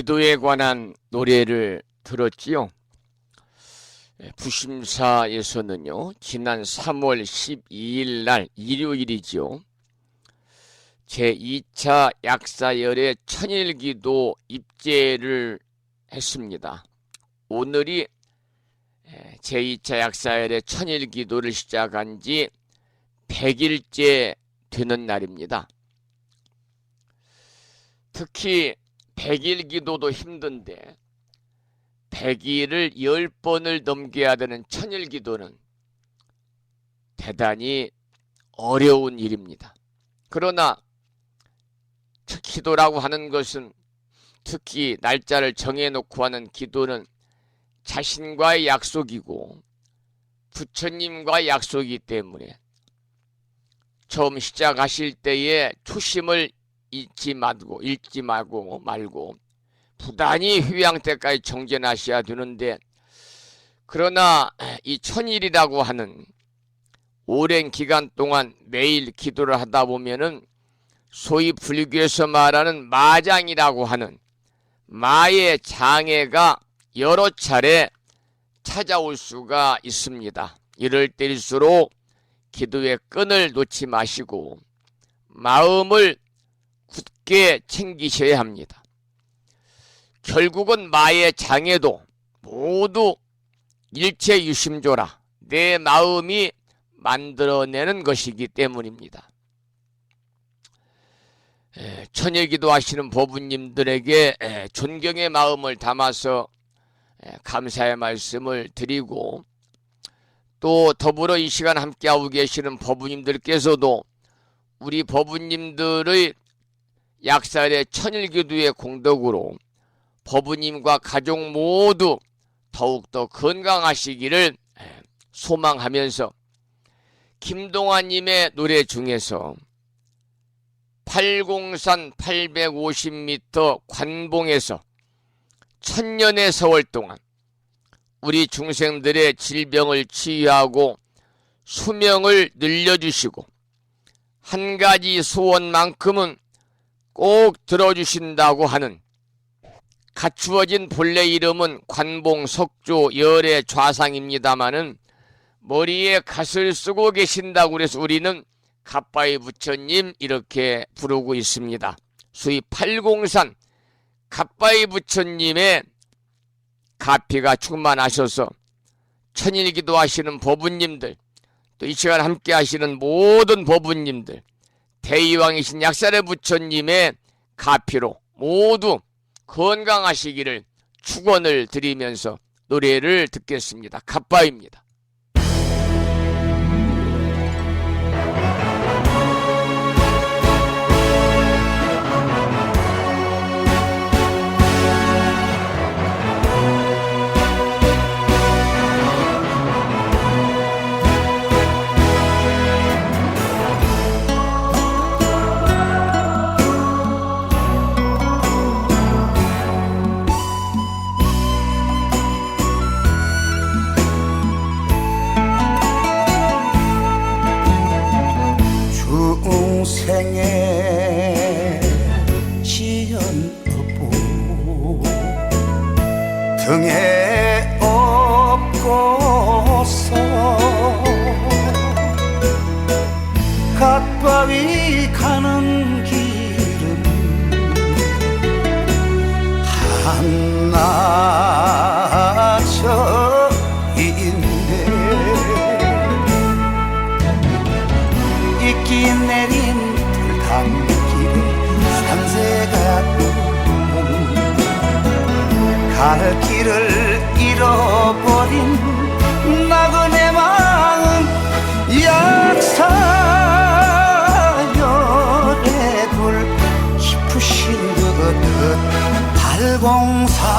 기도에 관한 노래를 들었지요. 부심사에서는요, 지난 3월 12일 날 일요일이지요. 제2차 약사열의 천일기도 입제를 했습니다. 오늘이 제2차 약사열의 천일기도를 시작한 지 100일째 되는 날입니다. 특히 100일 기도도 힘든데 100일을 10번을 넘겨야 되는 천일 기도는 대단히 어려운 일입니다. 그러나 기도라고 하는 것은, 특히 날짜를 정해놓고 하는 기도는 자신과의 약속이고 부처님과의 약속이기 때문에 처음 시작하실 때에 초심을 잊지 말고 부단히 휴양 때까지 정진하셔야 되는데, 그러나 이 천일이라고 하는 오랜 기간 동안 매일 기도를 하다 보면은 소위 불교에서 말하는 마장이라고 하는 마의 장애가 여러 차례 찾아올 수가 있습니다. 이럴 때일수록 기도의 끈을 놓지 마시고 마음을 굳게 챙기셔야 합니다. 결국은 마의 장애도 모두 일체유심조라, 내 마음이 만들어내는 것이기 때문입니다. 천일기도 하시는 법부님들에게 존경의 마음을 담아서 감사의 말씀을 드리고, 또 더불어 이 시간 함께하고 계시는 법부님들께서도 우리 법부님들의 약사의 천일기도의 공덕으로 법부님과 가족 모두 더욱더 건강하시기를 소망하면서, 김동환님의 노래 중에서 803 850m 관봉에서 천년의 세월 동안 우리 중생들의 질병을 치유하고 수명을 늘려주시고 한 가지 소원만큼은 꼭 들어주신다고 하는, 갖추어진 본래 이름은 관봉 석조 열의 좌상입니다마는 머리에 갓을 쓰고 계신다고 그래서 우리는 갓바위 부처님 이렇게 부르고 있습니다. 소위 803 갓바위 부처님의 가피가 충만하셔서 천일기도 하시는 법부님들, 또 이 시간 함께 하시는 모든 법부님들, 대이왕이신 약사의 부처님의 가피로 모두 건강하시기를 축원을 드리면서 노래를 듣겠습니다. 갓바위입니다. 중생의 지연법부 등에 업고서 갓바위 가는 길은 한나처인데 있긴 내린 들담길에 산새가 갈 길을 잃어버린 나그네 마음, 약사열의 불 깊으신 듯 발공사나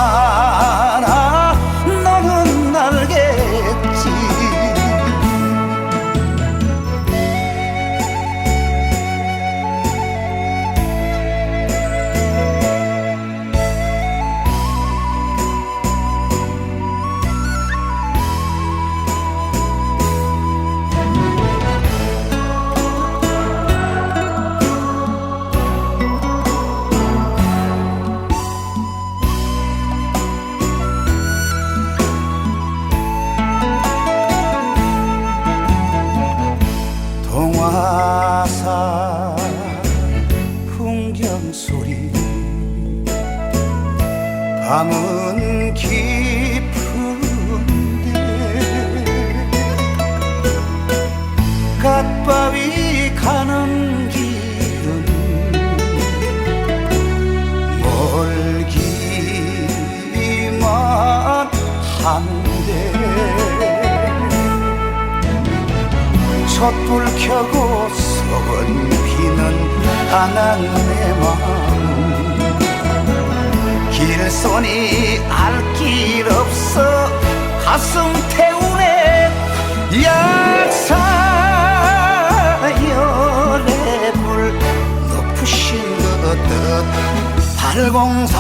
너는 알겠지. 마음은 깊은데 갓바위 가는 길은 멀기만 한데 촛불 켜고 썩은 피는 강한 내 마음 길손이 알 길 없어 가슴 태우네 약사열의 불 높으신 듯 발공사나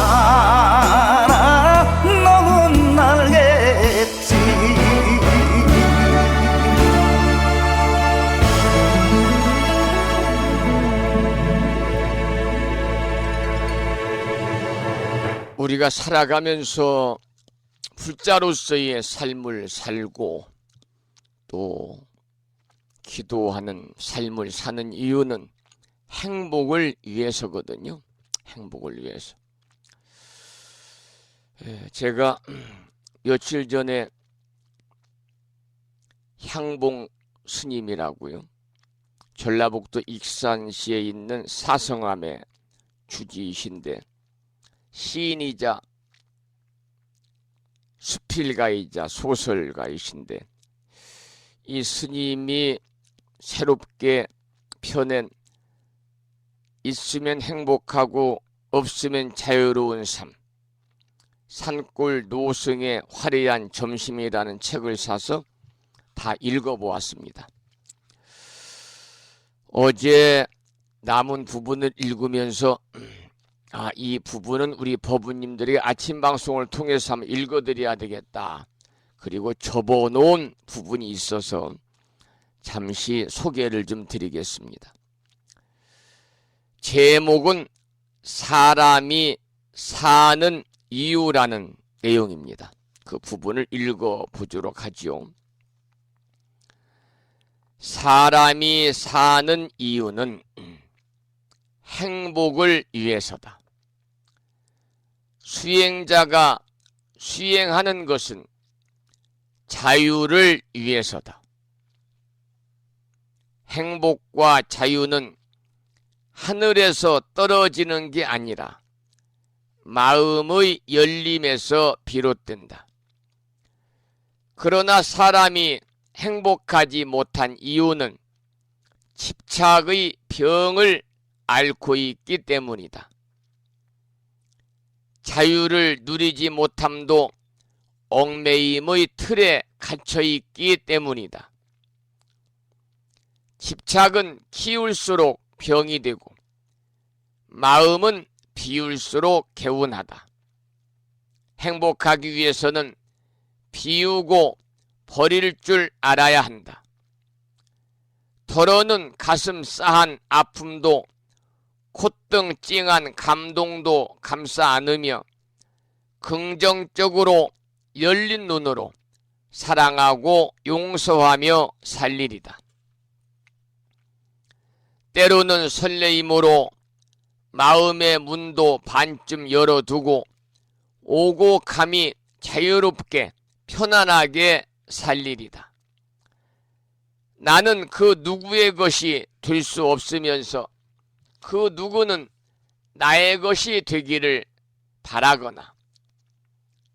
너는 알겠지 우리가 살아가면서 불자로서의 삶을 살고 또 기도하는 삶을 사는 이유는 행복을 위해서거든요. 행복을 위해서. 제가 며칠 전에 향봉 스님이라고요. 전라북도 익산시에 있는 사성암의 주지이신데 시인이자 수필가이자 소설가이신데 이 스님이 새롭게 펴낸 있으면 행복하고 없으면 자유로운 삶 산골 노승의 화려한 점심이라는 책을 사서 다 읽어보았습니다. 어제 남은 부분을 읽으면서 이 부분은 우리 법우님들이 아침 방송을 통해서 한번 읽어드려야 되겠다. 그리고 접어놓은 부분이 있어서 잠시 소개를 좀 드리겠습니다. 제목은 사람이 사는 이유라는 내용입니다. 그 부분을 읽어보도록 하지요. 사람이 사는 이유는 행복을 위해서다. 수행자가 수행하는 것은 자유를 위해서다. 행복과 자유는 하늘에서 떨어지는 게 아니라 마음의 열림에서 비롯된다. 그러나 사람이 행복하지 못한 이유는 집착의 병을 앓고 있기 때문이다. 자유를 누리지 못함도 얽매임의 틀에 갇혀 있기 때문이다. 집착은 키울수록 병이 되고 마음은 비울수록 개운하다. 행복하기 위해서는 비우고 버릴 줄 알아야 한다. 덜어는 가슴 싸한 아픔도 콧등 찡한 감동도 감싸 안으며 긍정적으로 열린 눈으로 사랑하고 용서하며 살리리다. 때로는 설레임으로 마음의 문도 반쯤 열어두고 오고 감이 자유롭게 편안하게 살리리다. 나는 그 누구의 것이 될 수 없으면서 그 누구는 나의 것이 되기를 바라거나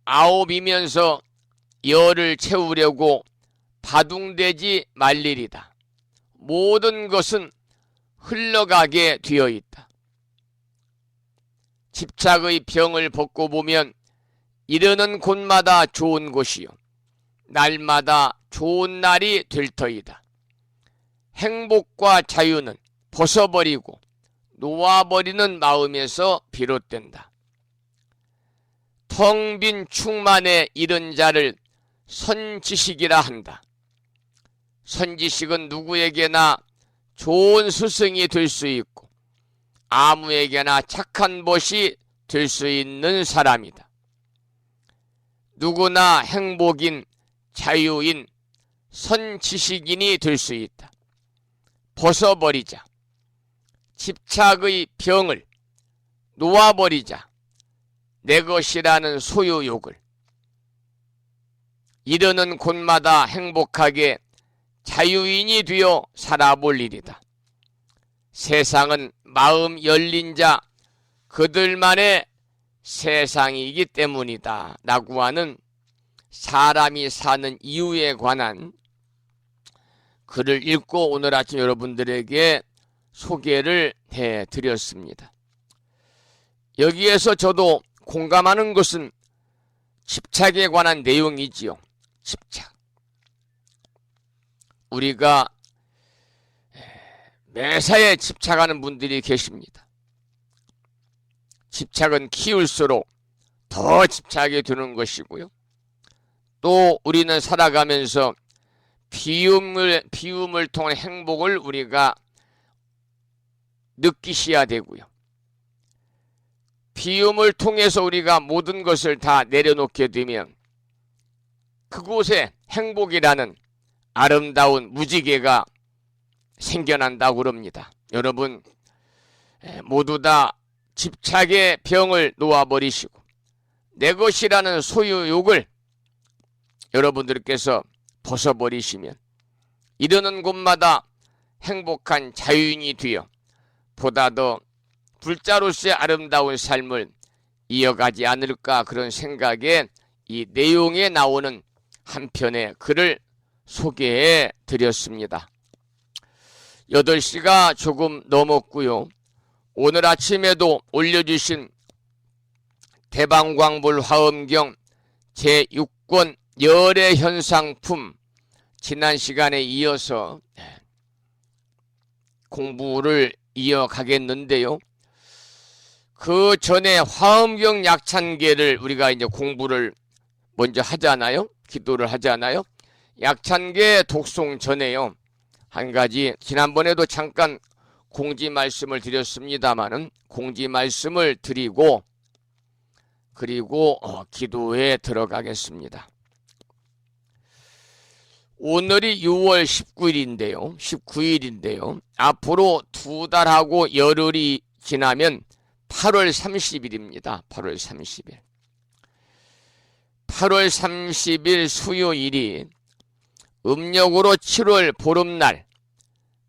아홉이면서 열을 채우려고 바둥대지 말리리다. 모든 것은 흘러가게 되어 있다. 집착의 병을 벗고 보면 이르는 곳마다 좋은 곳이요 날마다 좋은 날이 될 터이다. 행복과 자유는 벗어버리고 놓아버리는 마음에서 비롯된다. 텅 빈 충만에 이른 자를 선지식이라 한다. 선지식은 누구에게나 좋은 스승이 될 수 있고 아무에게나 착한 벗이 될 수 있는 사람이다. 누구나 행복인, 자유인, 선지식인이 될 수 있다. 벗어버리자. 집착의 병을 놓아버리자. 내 것이라는 소유욕을 이르는 곳마다 행복하게 자유인이 되어 살아볼 일이다. 세상은 마음 열린 자 그들만의 세상이기 때문이다 라고 하는 사람이 사는 이유에 관한 글을 읽고 오늘 아침 여러분들에게 소개를 해드렸습니다. 여기에서 저도 공감하는 것은 집착에 관한 내용이지요. 집착. 우리가 매사에 집착하는 분들이 계십니다. 집착은 키울수록 더 집착이 되는 것이고요. 또 우리는 살아가면서 비움을 통한 행복을 우리가 느끼셔야 되고요. 비움을 통해서 우리가 모든 것을 다 내려놓게 되면 그곳에 행복이라는 아름다운 무지개가 생겨난다고 그럽니다. 여러분 모두 다 집착의 병을 놓아버리시고 내 것이라는 소유욕을 여러분들께서 벗어버리시면 이르는 곳마다 행복한 자유인이 되어 보다 더 불자로서의 아름다운 삶을 이어가지 않을까 그런 생각에 이 내용에 나오는 한 편의 글을 소개해 드렸습니다. 8시가 조금 넘었고요. 오늘 아침에도 올려주신 대방광불 화엄경 제6권 열애현상품 지난 시간에 이어서 공부를 이어가겠는데요. 그 전에 화엄경 약찬계를 우리가 이제 공부를 먼저 하잖아요. 기도를 하잖아요. 약찬계 독송 전에요. 한 가지 지난번에도 잠깐 공지 말씀을 드렸습니다마는 공지 말씀을 드리고 그리고 기도에 들어가겠습니다. 오늘이 6월 19일인데요. 앞으로 2달하고 열흘이 지나면 8월 30일입니다. 8월 30일. 8월 30일 수요일이 음력으로 7월 보름날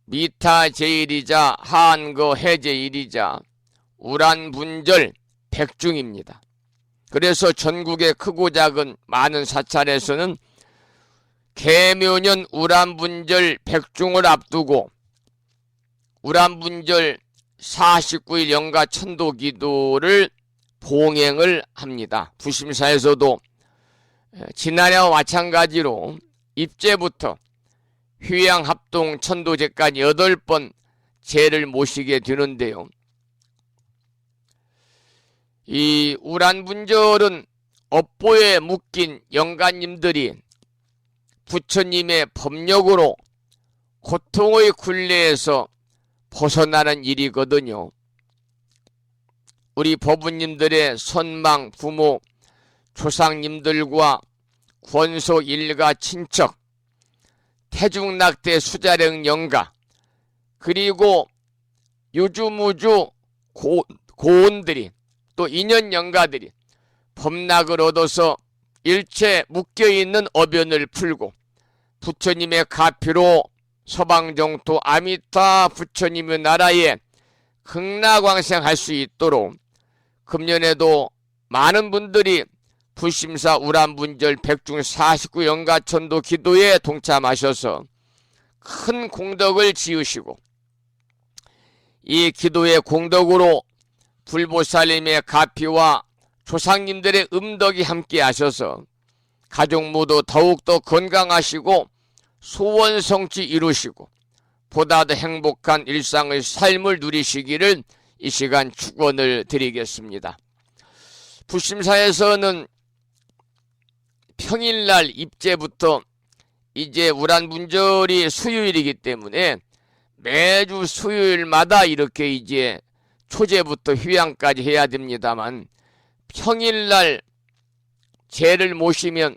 미타제일이자 한거 해제일이자 우란분절 백중입니다. 그래서 전국의 크고 작은 많은 사찰에서는 계묘년 우란분절 백중을 앞두고 우란분절 49일 영가 천도 기도를 봉행을 합니다. 부심사에서도 지난해와 마찬가지로 입제부터 휴양합동 천도제까지 8번 제를 모시게 되는데요. 이 우란분절은 업보에 묶인 영가님들이 부처님의 법력으로 고통의 굴레에서 벗어나는 일이거든요. 우리 법부님들의 선망, 부모, 조상님들과 권속 일가 친척, 태중낙대 수자령 영가, 그리고 유주무주 고온들이 또 인연 영가들이 법락을 얻어서 일체 묶여있는 어변을 풀고 부처님의 가피로 서방정토 아미타 부처님의 나라에 극락왕생할 수 있도록 금년에도 많은 분들이 부심사 우란분절 백중 49영가천도 기도에 동참하셔서 큰 공덕을 지으시고 이 기도의 공덕으로 불보살님의 가피와 조상님들의 음덕이 함께 하셔서 가족 모두 더욱더 건강하시고 소원 성취 이루시고 보다 더 행복한 일상의 삶을 누리시기를 이 시간 축원을 드리겠습니다. 부심사에서는 평일날 입제부터 이제 우란분절이 수요일이기 때문에 매주 수요일마다 이렇게 이제 초제부터 휴양까지 해야 됩니다만 평일날 제를 모시면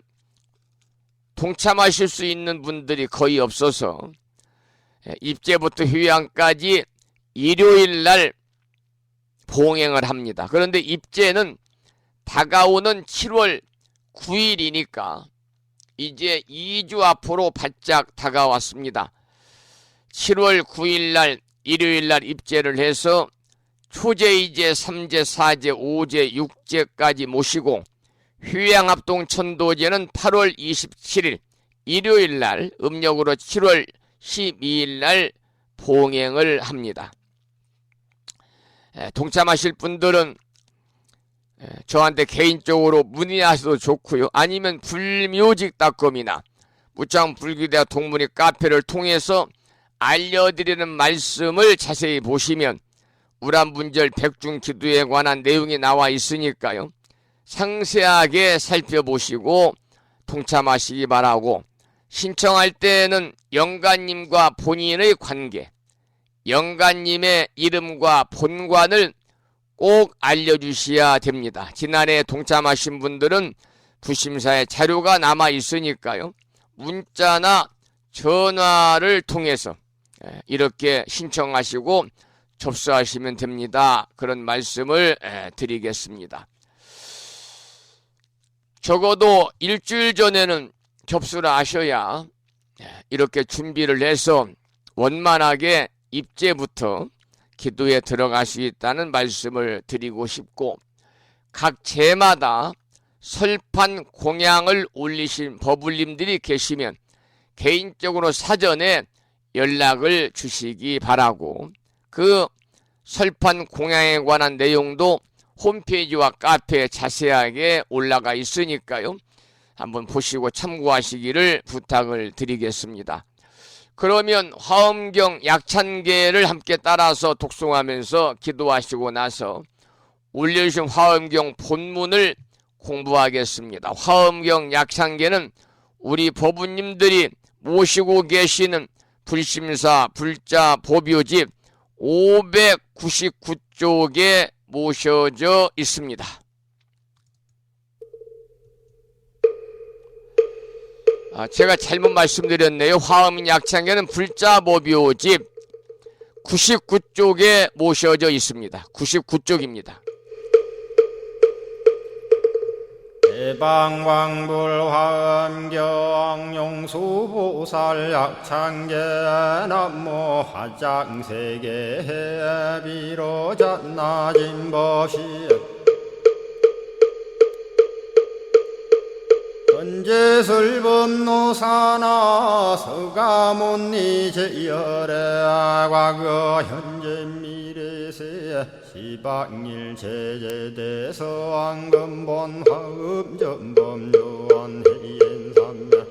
동참하실 수 있는 분들이 거의 없어서 입제부터 휴양까지 일요일날 봉행을 합니다. 그런데 입제는 다가오는 7월 9일이니까 이제 2주 앞으로 바짝 다가왔습니다. 7월 9일 날 일요일 날 입제를 해서 초제, 2제, 3제, 4제, 5제, 6제까지 모시고 휴양합동 천도제는 8월 27일 일요일 날 음력으로 7월 12일 날 봉행을 합니다. 동참하실 분들은 저한테 개인적으로 문의하셔도 좋고요. 아니면 불묘직닷컴이나 무창불교대학 동문회 카페를 통해서 알려드리는 말씀을 자세히 보시면 우람분절 백중기도에 관한 내용이 나와 있으니까요. 상세하게 살펴보시고 동참하시기 바라고, 신청할 때는 영가님과 본인의 관계, 영가님의 이름과 본관을 꼭 알려주셔야 됩니다. 지난해 동참하신 분들은 부심사에 자료가 남아 있으니까요. 문자나 전화를 통해서 이렇게 신청하시고 접수하시면 됩니다. 그런 말씀을 드리겠습니다. 적어도 일주일 전에는 접수를 하셔야 이렇게 준비를 해서 원만하게 입제부터 기도에 들어갈 수 있다는 말씀을 드리고 싶고, 각 제마다 설판 공양을 올리신 버블님들이 계시면 개인적으로 사전에 연락을 주시기 바라고, 그 설판 공양에 관한 내용도 홈페이지와 카페에 자세하게 올라가 있으니까요. 한번 보시고 참고하시기를 부탁을 드리겠습니다. 그러면 화엄경 약찬계를 함께 따라서 독송하면서 기도하시고 나서 올려주신 화엄경 본문을 공부하겠습니다. 화엄경 약찬계는 우리 법우님들이 모시고 계시는 불심사 불자 보묘집 599쪽에 모셔져 있습니다. 제가 잘못 말씀드렸네요. 화엄 약창계는 불자 보묘집 99쪽에 모셔져 있습니다. 99쪽입니다. 대방광불 화엄경 용수보살 약창계 남모 화장세계 비로잔나진 법시 현재설법노사나 서가몬니 제열의 과거 현재 미래세 시방일 제제대서 왕금본 화음전범요원 해인삼매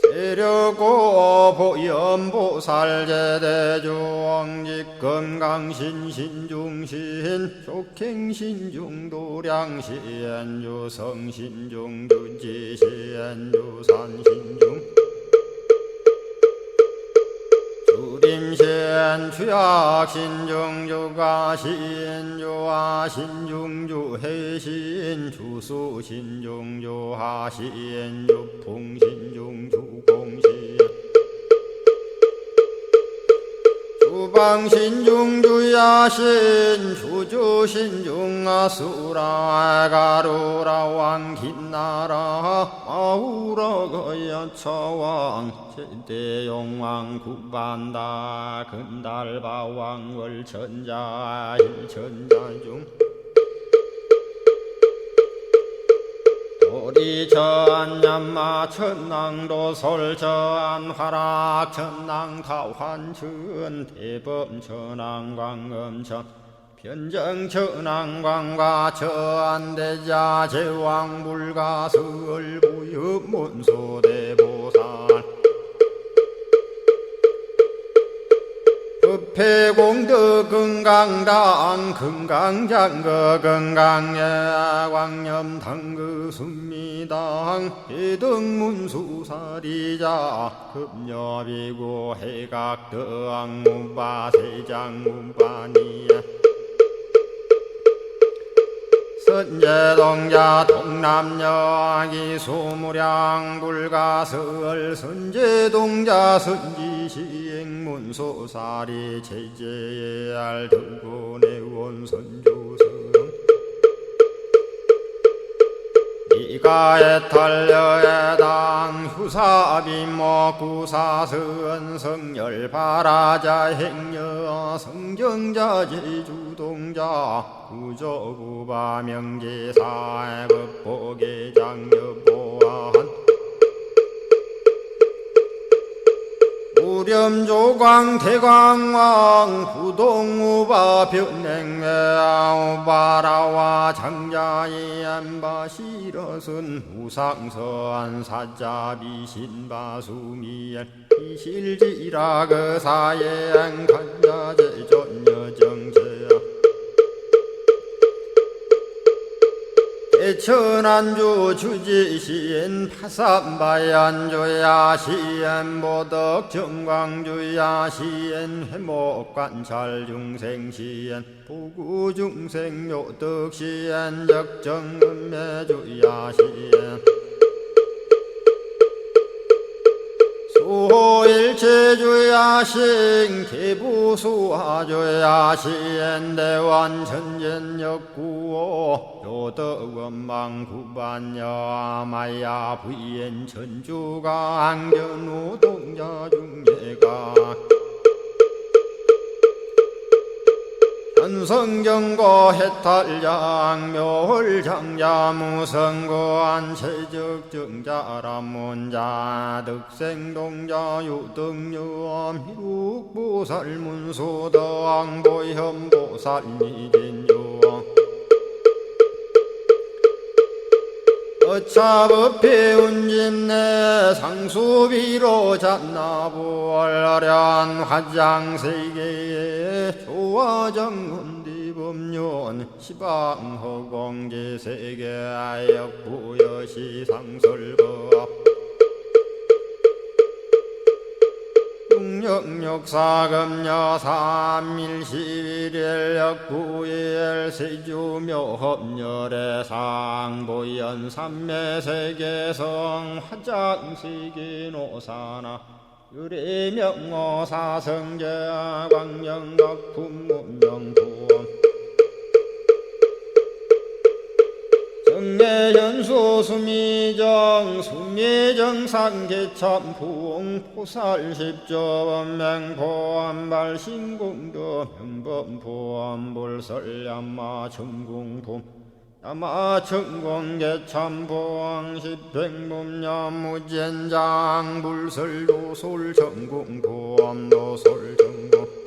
세력고 보연보살 제대주왕직 건강신신중신 족행신중도량시엔주 성신중주지시엔주 산신중 주림신 주약신중 주가신 주하신 중주해신 주수신 중주하신 주풍신 중주공신 주방신 중주야신 주주신 중아수라 가루라 왕긴나라 마우라가야 차왕 제대용왕 구반다 근달바왕 월천자 일천자중 도리전 얀마 천낭도 설전 화락 천낭 타환천 대범 천왕 광음천 변정 천왕 광과 천대자 제왕 불가설 부유 문소대보살 법회공덕 건강당 건강장거 건강예 광염당그 순미당 해등문수사리자 급여비고 해각덕 문바 세장 문바니야 선제동자 동남여기 소무량 불가설 선제동자 선지시행문소사리 제제알 등군의원 선조성 이가에 탈려에당 휴사비모 구사선 성열 바라자 행여 성정자 제주동자 구조구바 명제사의 법보계장 여보한 우렴조광 대광왕 부동우바 변냉매아 우바라와 장자의 안바시러선 우상선 사자비 신바수미엘 이실지라 그 사행 간자제 전여정제야 대천안주 주지시엔 파산바얀주야 시엔 보덕 정광주야 시엔 회목관찰 중생시엔 보구중생 묘덕시엔 역정음매주야 시엔 소일체주야신 개부수하주야신 대완천전역구오 요덕원망구반여 마야 부인 천주가 안견우 동자중예가 현성정고 해탈장 묘홀장자 무성고한 체적정자람문자 득생동자 유등유엄 희룩보살문소덕보현보살미진유 어차법회 운집내 상수비로 잔나부얼라련 화장세계에 조화정운디법륜 시방허공제세계 역부여시상설법 육력사금여 3일 11일 역부일 세주묘법열의 상보연 삼매세계성 화장세계노사나 유래명호 사성제 광명각품문명부엄 정례현수 수미정 수미정상계참풍 포살십조범맹포암발신공도 명범포암불설야마 천궁품 야마천공계참포항 십행범야무젠장 불설도솔 천궁포암도솔천궁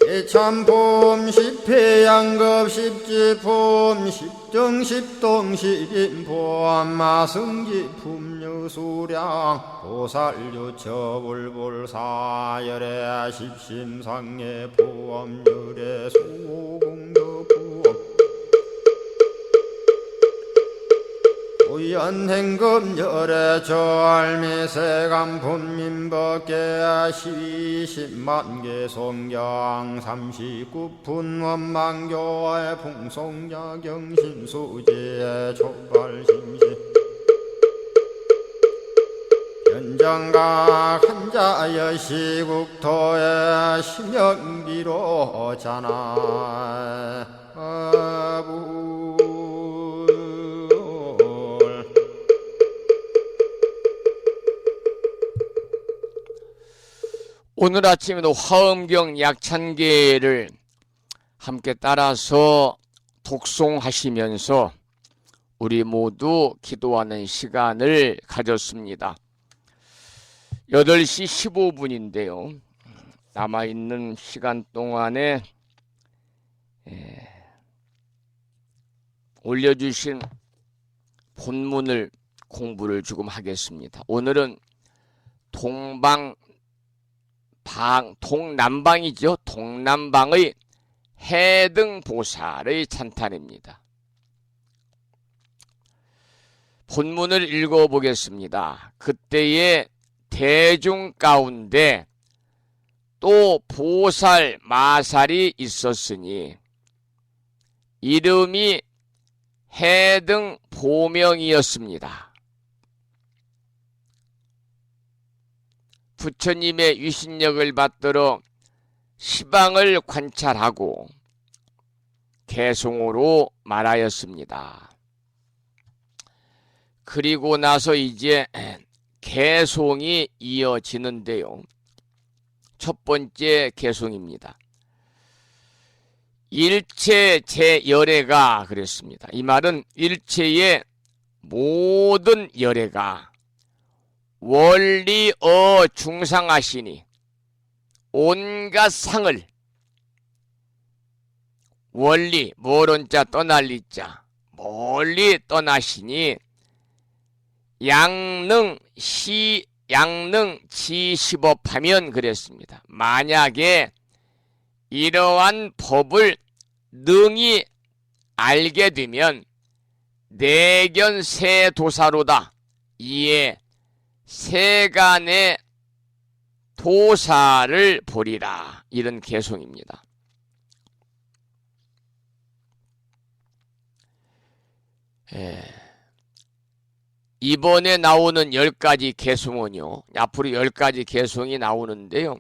개참폼 십회양급 십지폼 십정십동 십인폼 마승지품 유수량 보살유처불불사열의 십심상의 포함열의 수공덕부엄 우연행금열의 저알미세간품민법계 시십만개 송경 39분 원망교의 풍송야경신수제 촉발심시 현정각 한자여 시국토의 심영비로 자나 오늘 아침에도 화엄경 약찬계를 함께 따라서 독송하시면서 우리 모두 기도하는 시간을 가졌습니다. 8시 15분인데요. 남아있는 시간 동안에 올려주신 본문을 공부를 조금 하겠습니다. 오늘은 동남방이죠. 동남방의 해등보살의 찬탄입니다. 본문을 읽어보겠습니다. 그때의 대중 가운데 또 보살, 마살이 있었으니 이름이 해등 보명이었습니다. 부처님의 유신력을 받들어 시방을 관찰하고 개송으로 말하였습니다. 그리고 나서 이제 개송이 이어지는데요. 첫 번째 개송입니다. 일체 제열애가 그랬습니다. 이 말은 일체의 모든 열애가 원리어 중상하시니 온갖 상을 원리 모론자 떠날리자 멀리 떠나시니 양능 지시법하면 그랬습니다. 만약에 이러한 법을 능히 알게 되면 내견세도사로다. 이에 세간의 도사를 보리라. 이런 개송입니다. 이번에 나오는 10가지 개송은요, 앞으로 10가지 개송이 나오는데요,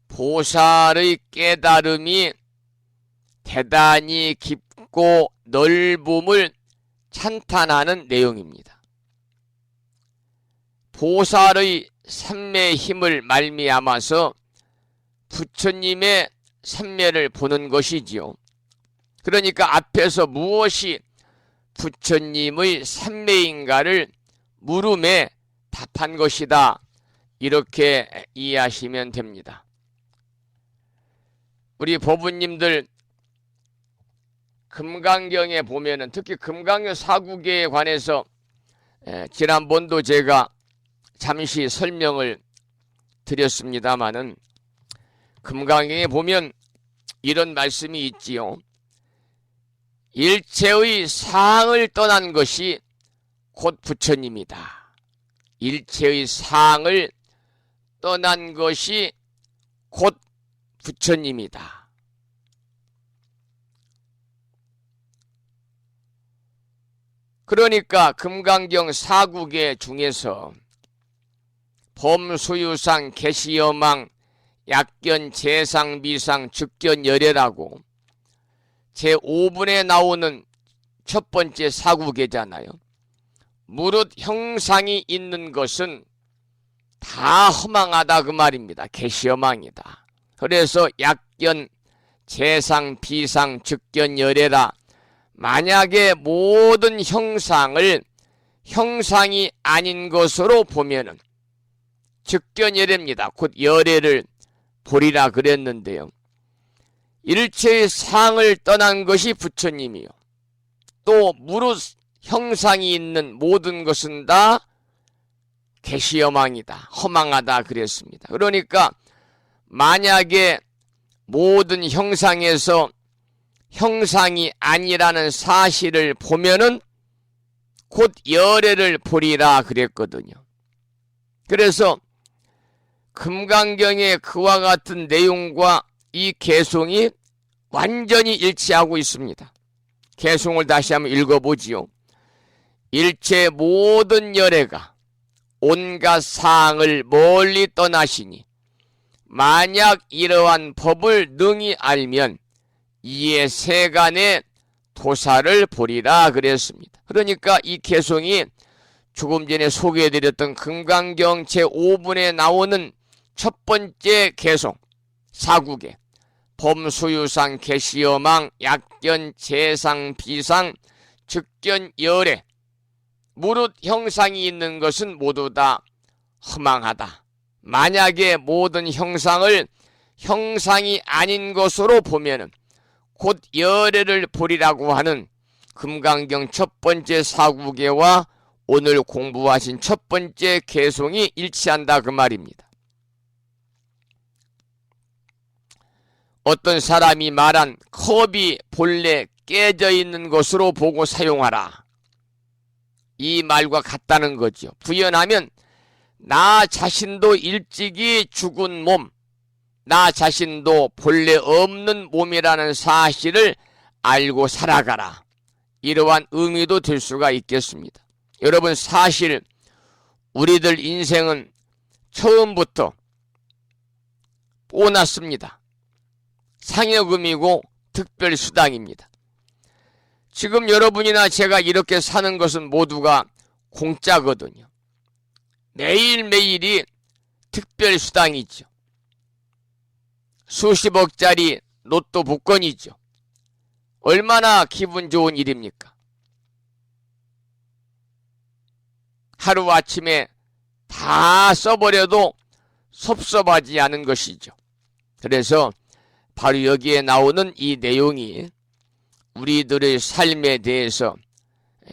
보살의 깨달음이 대단히 깊고 넓음을 찬탄하는 내용입니다. 보살의 삼매의 힘을 말미암아서 부처님의 삼매를 보는 것이지요. 그러니까 앞에서 무엇이 부처님의 삼매인가를 물음에 답한 것이다. 이렇게 이해하시면 됩니다. 우리 법부님들 금강경에 보면은 특히 금강경 사구계에 관해서 지난번도 제가 잠시 설명을 드렸습니다마는 금강경에 보면 이런 말씀이 있지요. 일체의 상을 떠난 것이 곧 부처님이다. 일체의 상을 떠난 것이 곧 부처님이다. 그러니까 금강경 사구계 중에서 범수유상, 개시여망, 약견, 재상, 미상, 즉견, 열애라고 제5분에 나오는 첫 번째 사구계잖아요. 무릇 형상이 있는 것은 다 허망하다 그 말입니다. 개시허망이다. 그래서 약견, 재상, 비상, 즉견, 열애라. 만약에 모든 형상을 형상이 아닌 것으로 보면은 즉견 열애입니다. 곧 열애를 보리라 그랬는데요. 일체의 상을 떠난 것이 부처님이요. 또 무릇 형상이 있는 모든 것은 다 개시허망이다. 허망하다 그랬습니다. 그러니까 만약에 모든 형상에서 형상이 아니라는 사실을 보면은 곧 열애를 보리라 그랬거든요. 그래서 금강경의 그와 같은 내용과 이 개송이 완전히 일치하고 있습니다. 개송을 다시 한번 읽어보지요. 일체 모든 열애가 온갖 상을 멀리 떠나시니 만약 이러한 법을 능히 알면 이에 세간의 도사를 보리라 그랬습니다. 그러니까 이 개송이 조금 전에 소개해드렸던 금강경 제5분에 나오는 첫 번째 개송 사구계 범수유상, 개시여망, 약견, 재상, 비상, 즉견, 열애 무릇 형상이 있는 것은 모두 다 허망하다. 만약에 모든 형상을 형상이 아닌 것으로 보면은 곧 열애를 보리라고 하는 금강경 첫 번째 사구계와 오늘 공부하신 첫 번째 개송이 일치한다 그 말입니다. 어떤 사람이 말한 컵이 본래 깨져 있는 것으로 보고 사용하라. 이 말과 같다는 거죠. 부연하면 나 자신도 일찍이 죽은 몸, 나 자신도 본래 없는 몸이라는 사실을 알고 살아가라. 이러한 의미도 될 수가 있겠습니다. 여러분, 사실 우리들 인생은 처음부터 보너스입니다. 상여금이고 특별수당입니다. 지금 여러분이나 제가 이렇게 사는 것은 모두가 공짜거든요. 매일매일이 특별수당이죠. 수십억짜리 로또 복권이죠. 얼마나 기분 좋은 일입니까? 하루아침에 다 써버려도 섭섭하지 않은 것이죠. 그래서 바로 여기에 나오는 이 내용이 우리들의 삶에 대해서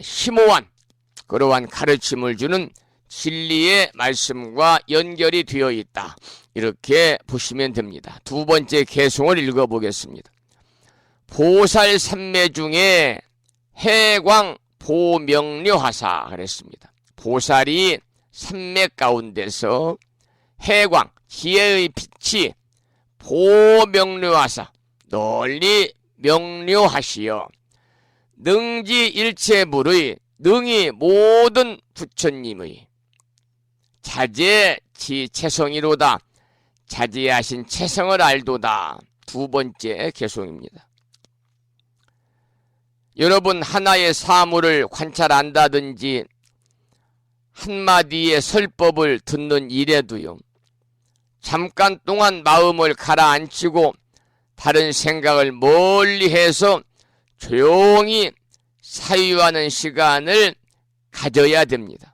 심오한 그러한 가르침을 주는 진리의 말씀과 연결이 되어 있다. 이렇게 보시면 됩니다. 두 번째 개송을 읽어보겠습니다. 보살 삼매 중에 해광 보명료하사 그랬습니다. 보살이 삼매 가운데서 해광 지혜의 빛이 보명료하사 널리 명료하시어 능지 일체불의 능히 모든 부처님의 자제지 체성이로다. 자제하신 체성을 알도다. 두 번째 개송입니다. 여러분, 하나의 사물을 관찰한다든지 한마디의 설법을 듣는 일에도요, 잠깐 동안 마음을 가라앉히고 다른 생각을 멀리해서 조용히 사유하는 시간을 가져야 됩니다.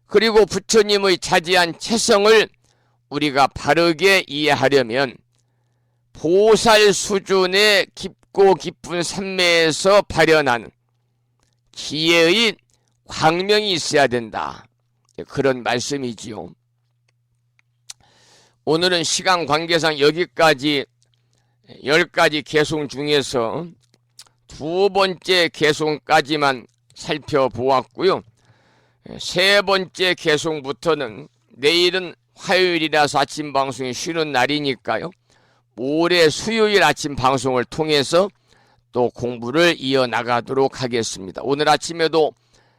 그리고 부처님의 자제한 체성을 우리가 바르게 이해하려면 보살 수준의 깊고 깊은 삼매에서 발현하는 지혜의 광명이 있어야 된다. 그런 말씀이지요. 오늘은 시간 관계상 여기까지 10가지 개송 중에서 두 번째 개송까지만 살펴보았고요. 세 번째 개송부터는 내일은 화요일이라서 아침 방송이 쉬는 날이니까요. 모레 수요일 아침 방송을 통해서 또 공부를 이어나가도록 하겠습니다. 오늘 아침에도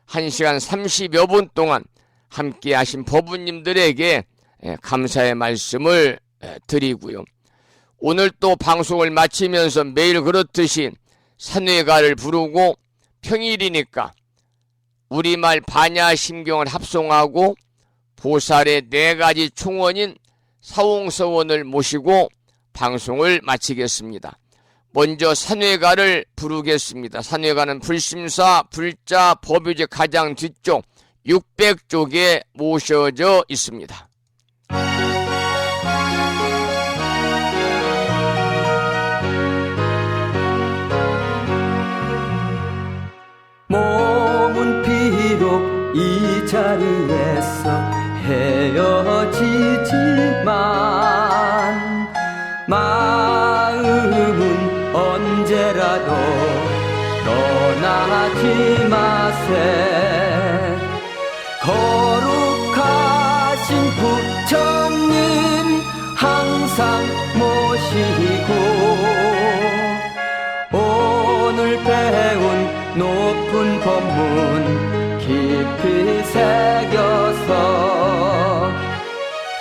1시간 30여 분 동안 함께 하신 법부님들에게 감사의 말씀을 드리고요. 오늘 또 방송을 마치면서 매일 그렇듯이 산회가를 부르고 평일이니까 우리말 반야심경을 합송하고 보살의 4가지 총원인 사홍서원을 모시고 방송을 마치겠습니다. 먼저 산회가를 부르겠습니다. 산회가는 불심사, 불자, 법요제 가장 뒤쪽 600쪽에 모셔져 있습니다. 몸은 비록 이 자리에서 헤어지지만 마음은 언제라도 떠나지 마세. 거룩하신 부처님 항상 모시고 오늘 배운 높은 법문 깊이 새겨서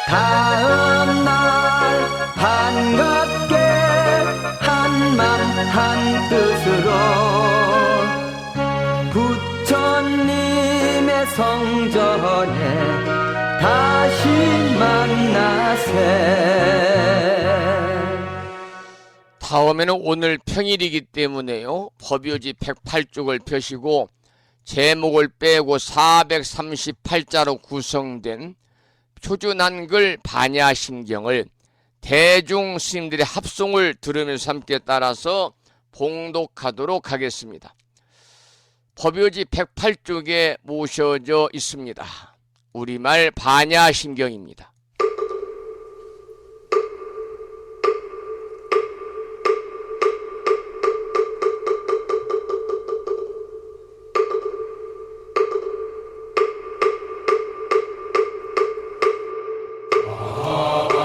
다음날 반갑게 한맘 한뜻으로 부처님의 성전에 다시 만나세. 다음에는 오늘 평일이기 때문에요. 법요지 108쪽을 펴시고 제목을 빼고 438자로 구성된 표준한글 반야심경을 대중 스님들의 합송을 들으면서 함께 따라서 봉독하도록 하겠습니다. 법요지 108쪽에 모셔져 있습니다. 우리말 반야심경입니다.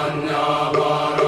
아반야바라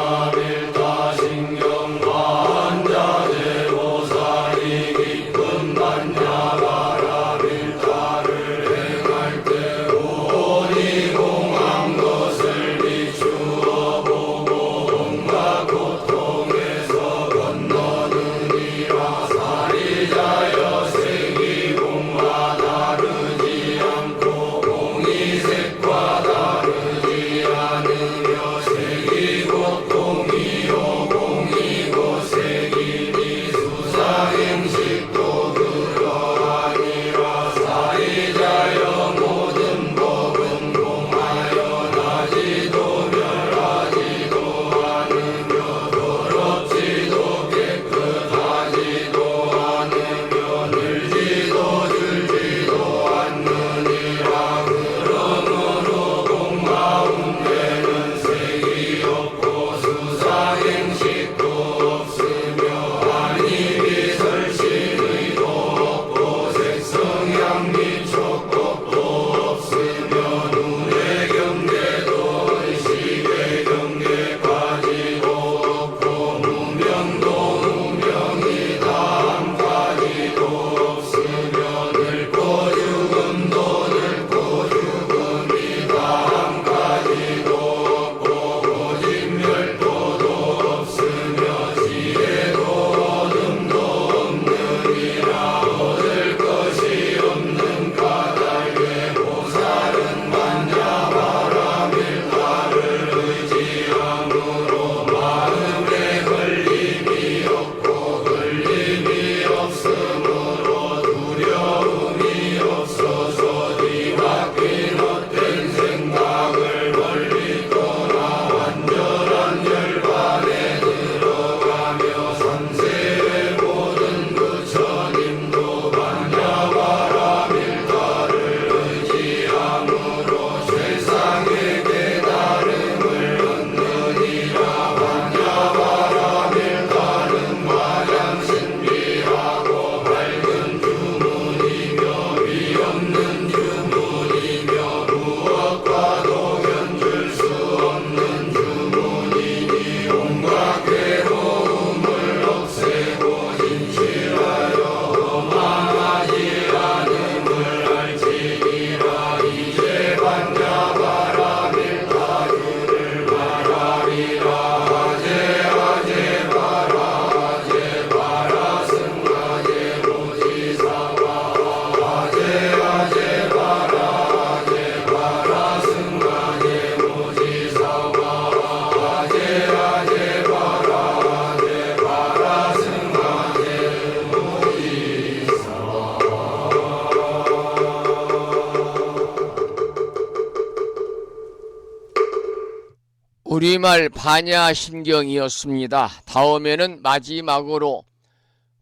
우리말 반야심경이었습니다. 다음에는 마지막으로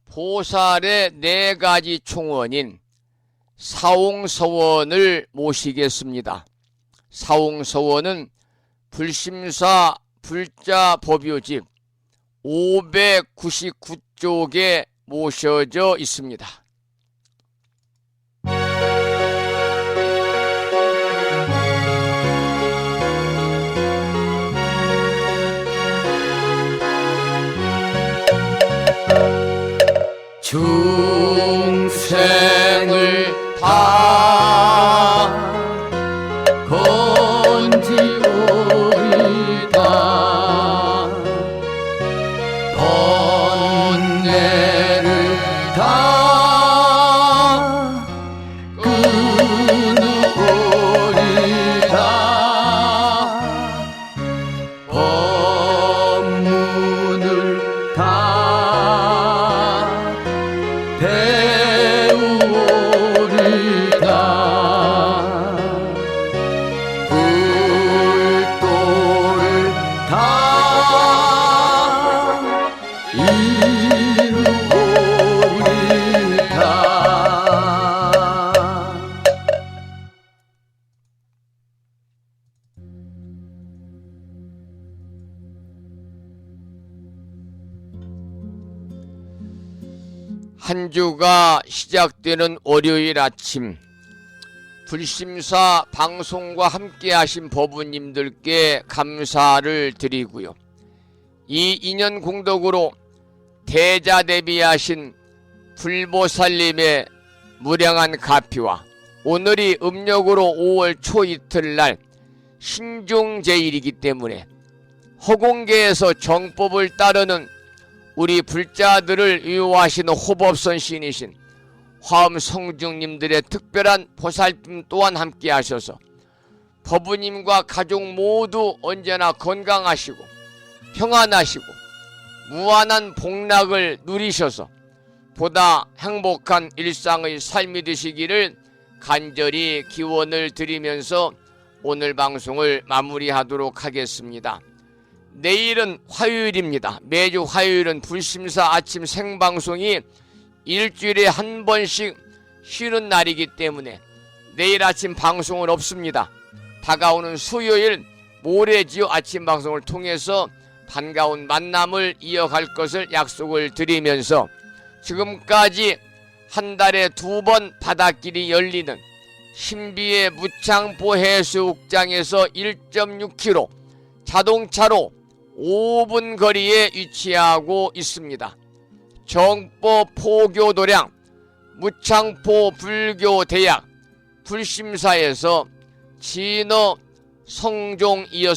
보살의 4가지 총원인 사홍서원을 모시겠습니다. 사홍서원은 불심사 불자법요집 599쪽에 모셔져 있습니다. 중생을 다 건지오리다 번뇌를 다 끊으오리다 법문을 다 배우오리다 불도를 다 이루오리다 한 주가 시작되는 월요일 아침, 불심사 방송과 함께 하신 법우님들께 감사를 드리고요. 이 인연 공덕으로 대자대비하신 불보살님의 무량한 가피와 오늘이 음력으로 5월 초 이틀날 신종제일이기 때문에 허공계에서 정법을 따르는 우리 불자들을 위호하시는 호법선 신이신 화엄 성중님들의 특별한 보살핌 또한 함께 하셔서 법우님과 가족 모두 언제나 건강하시고 평안하시고 무한한 복락을 누리셔서 보다 행복한 일상의 삶이 되시기를 간절히 기원을 드리면서 오늘 방송을 마무리하도록 하겠습니다. 내일은 화요일입니다. 매주 화요일은 불심사 아침 생방송이 일주일에 한 번씩 쉬는 날이기 때문에 내일 아침 방송은 없습니다. 다가오는 수요일 모레지요 아침 방송을 통해서 반가운 만남을 이어갈 것을 약속을 드리면서 지금까지 한 달에 2번 바닷길이 열리는 신비의 무창포 해수욕장에서 1.6km 자동차로 5분 거리에 위치하고 있습니다. 정보 포교도량 무창포 불교대학 불심사에서 진어 성종이었습니다.